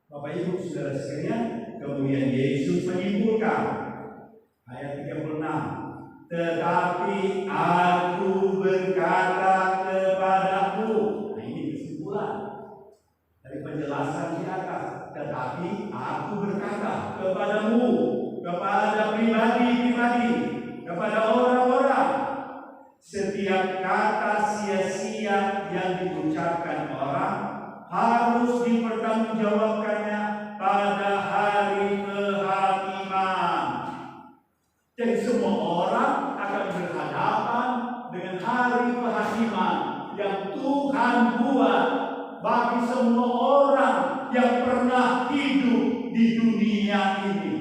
Bapak Ibu saudara sekalian, kemudian Yesus menyimpulkan ayat 36, tetapi aku berkata kepadamu. Nah ini kesimpulan dari penjelasan di atas. Tetapi aku berkata kepadamu, kepada pribadi-pribadi, kepada orang-orang, setiap kata sia-sia yang diucapkan orang harus dipertanggungjawabkannya pada hari kehakiman. Jadi semua orang akan berhadapan dengan hari kehakiman yang Tuhan buat bagi semua orang yang pernah hidup di dunia ini.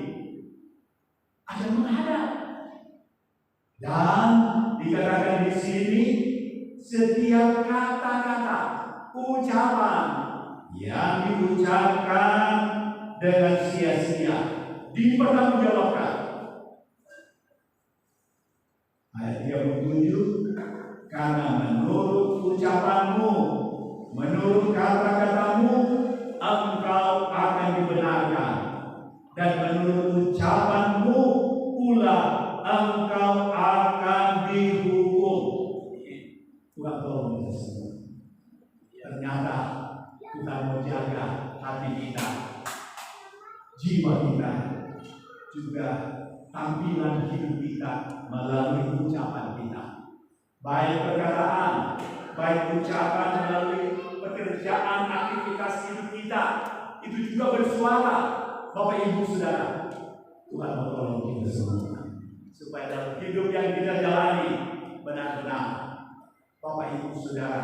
Akan menghadap. Dan dikatakan di sini setiap kata-kata, ucapan yang diucapkan dengan sia-sia dipertanggungjawabkan. Ayat 37, karena menurut ucapanmu, menurut kata-katamu, engkau akan dibenarkan, dan menurut ucapanmu pula engkau akan dihukum. Tuhan tolong kita semua. Ternyata Tuhan mau jaga hati kita, jiwa kita, juga tampilan hidup kita melalui ucapan kita. Baik perkataan, baik ucapan melalui pekerjaan, aktivitas hidup kita, itu juga bersuara. Bapak Ibu Saudara, Tuhan mau tolong kita semua supaya dalam hidup yang kita jalani benar-benar, Bapak Ibu Saudara,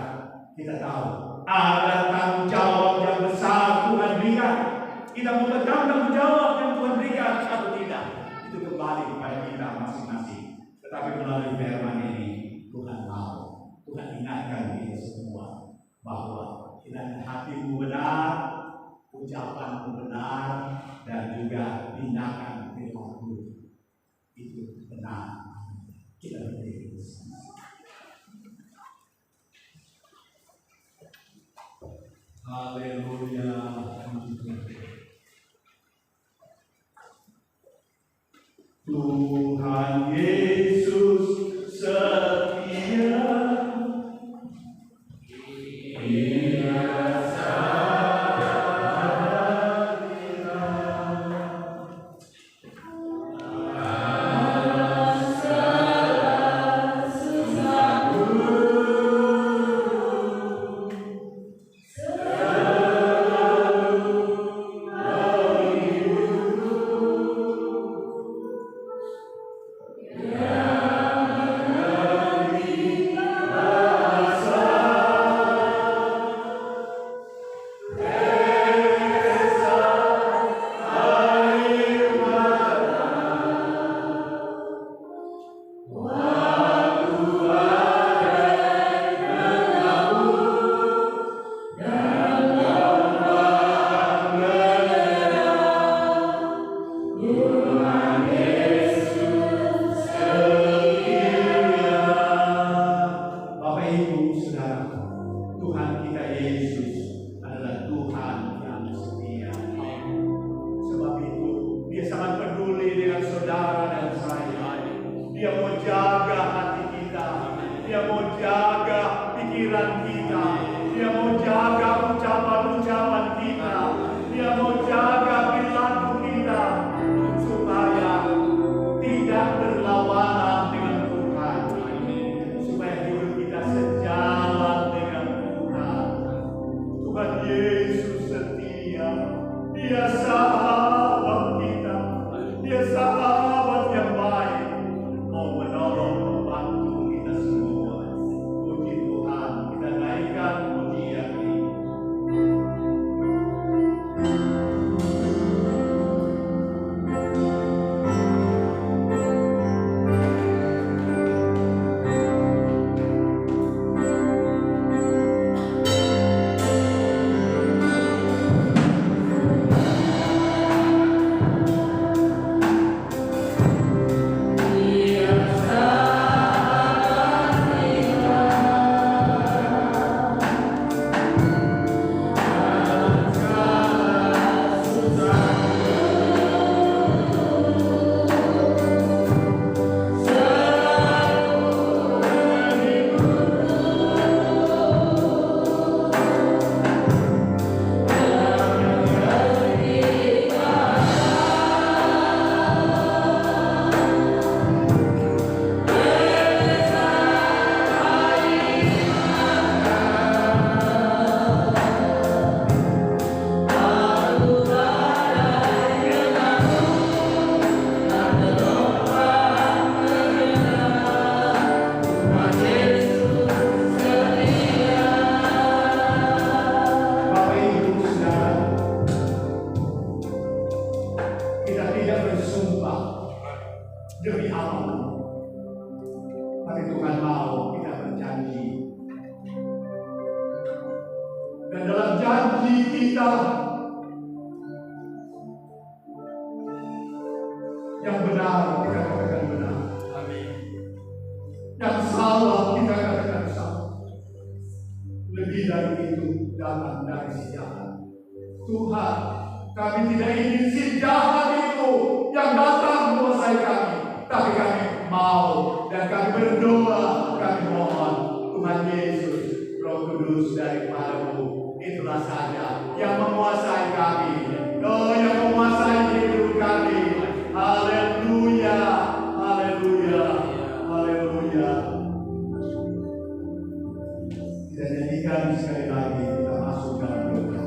kita tahu ada tanggung jawab yang besar Tuhan berikan. Kita memegang tanggung jawab yang Tuhan berikan atau tidak, itu kembali kepada kita masing-masing. Tetapi melalui firman ini Tuhan mau, Tuhan ingatkan kita semua bahwa kita hatimu benar, ucapanmu benar, dan juga tindakan perilaku itu benar. Kita berdiri bersama. Haleluya. Tuhan Yesus setia. mau menolong membantu kita semua. Puji Tuhan, kita naikkan pujian ini. Demi amal, tapi Tuhan mau kita berjanji, dan dalam janji kita yang benar kita katakan benar, yang salah kita katakan salah. Lebih dari itu datang dari si jahat. Tuhan, kami tidak ingin si jahat itu yang datang menguasai kami. Tapi kami mau dan kami berdoa, kami mohon Tuhan Yesus, Roh Kudus daripadamu, itulah saja yang menguasai kami, yang menguasai hidup kami. Haleluya, haleluya, haleluya. Kita nyanyikan sekali lagi, kita masuk dalam doa.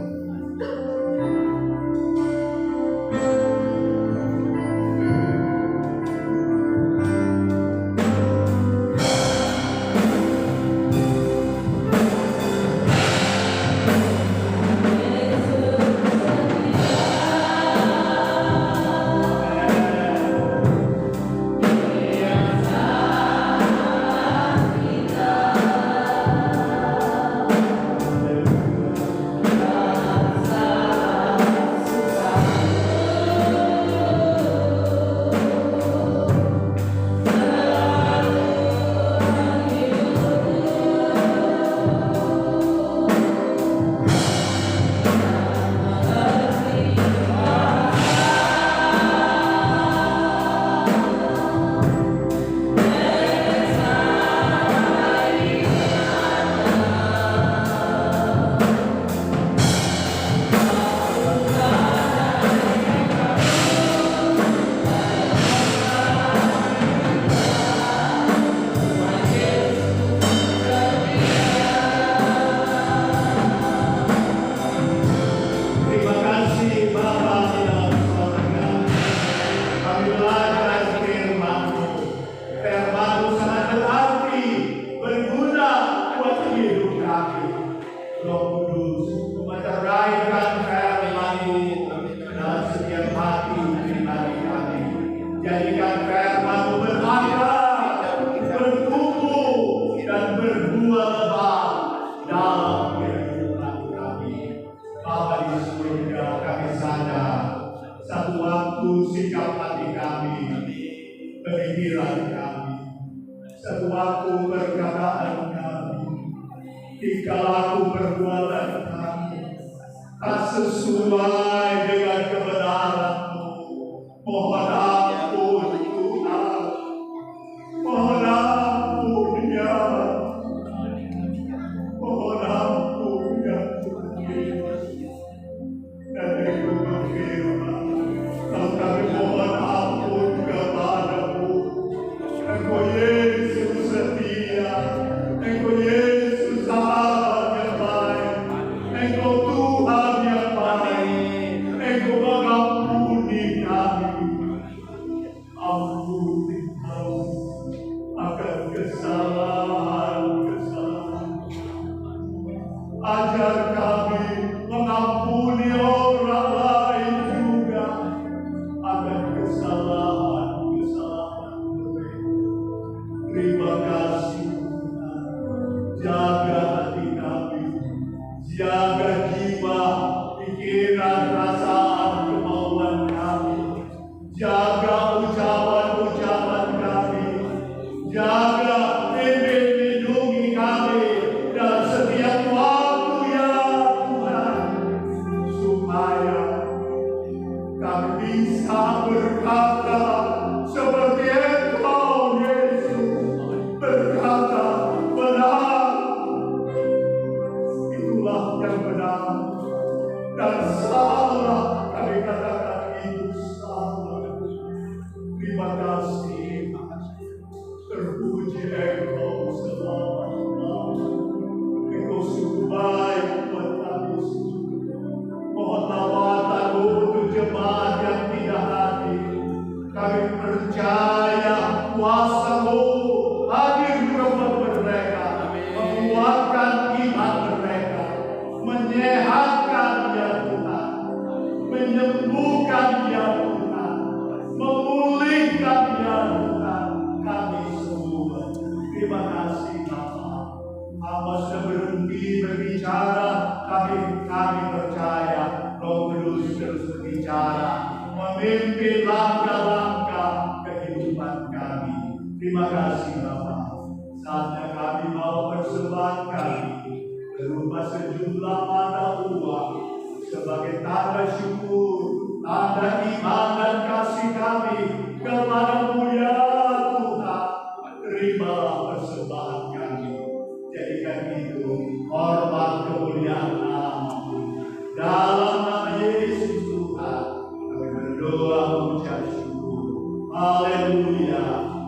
Jadikan firman-Mu berakar, bertumbuh dan berbuah lebat dalam kehidupan kami. Bapa di surga, kami sadar satu waktu sikap hati kami, pemikiran kami, satu waktu perkataan kami, tingkah laku perbuatan kami tak sesuai dengan kebenaran-Mu. Mohon ampun Tuhan, mohon ampun ya, mohon ampun ya Tuhan Yesus. Dan Engkau berfirman, kalau kami mohon ampun kepadamu, Engkau Yesus setia, Engkau Yesus sahabat yang baik, Engkau Tuhan yang baik, Engkau mengampuni kami. Ampuni kami kasih. Terpuji Engkau selamanya. Engkau sungguh baik buat kami. Mohon lawatan-Mu untuk jemaat yang tidak hadir. Kami percaya kuasa-Mu hadir juga buat mereka, menguatkan iman mereka, menyehatkan ya Tuhan, menyembuhkan ya Tuhan, memulihkan ya Tuhan kami semua. Terima kasih Bapa. Hamba sudah berhenti berbicara, tapi kami percaya Roh Kudus terus berbicara, memimpin langkah-langkah kehidupan kami. Terima kasih Bapa. Saatnya kami mau persembahan kami berupa sejumlah mata uang sebagai tanda syukur, tanda iman dan kasih kami kepada-Mu ya Tuhan. Terimalah persembahan kami. Jadikan itu hormat kemuliaan nama-Mu. Dalam nama Yesus Tuhan kami berdoa mengucap syukur. Haleluya.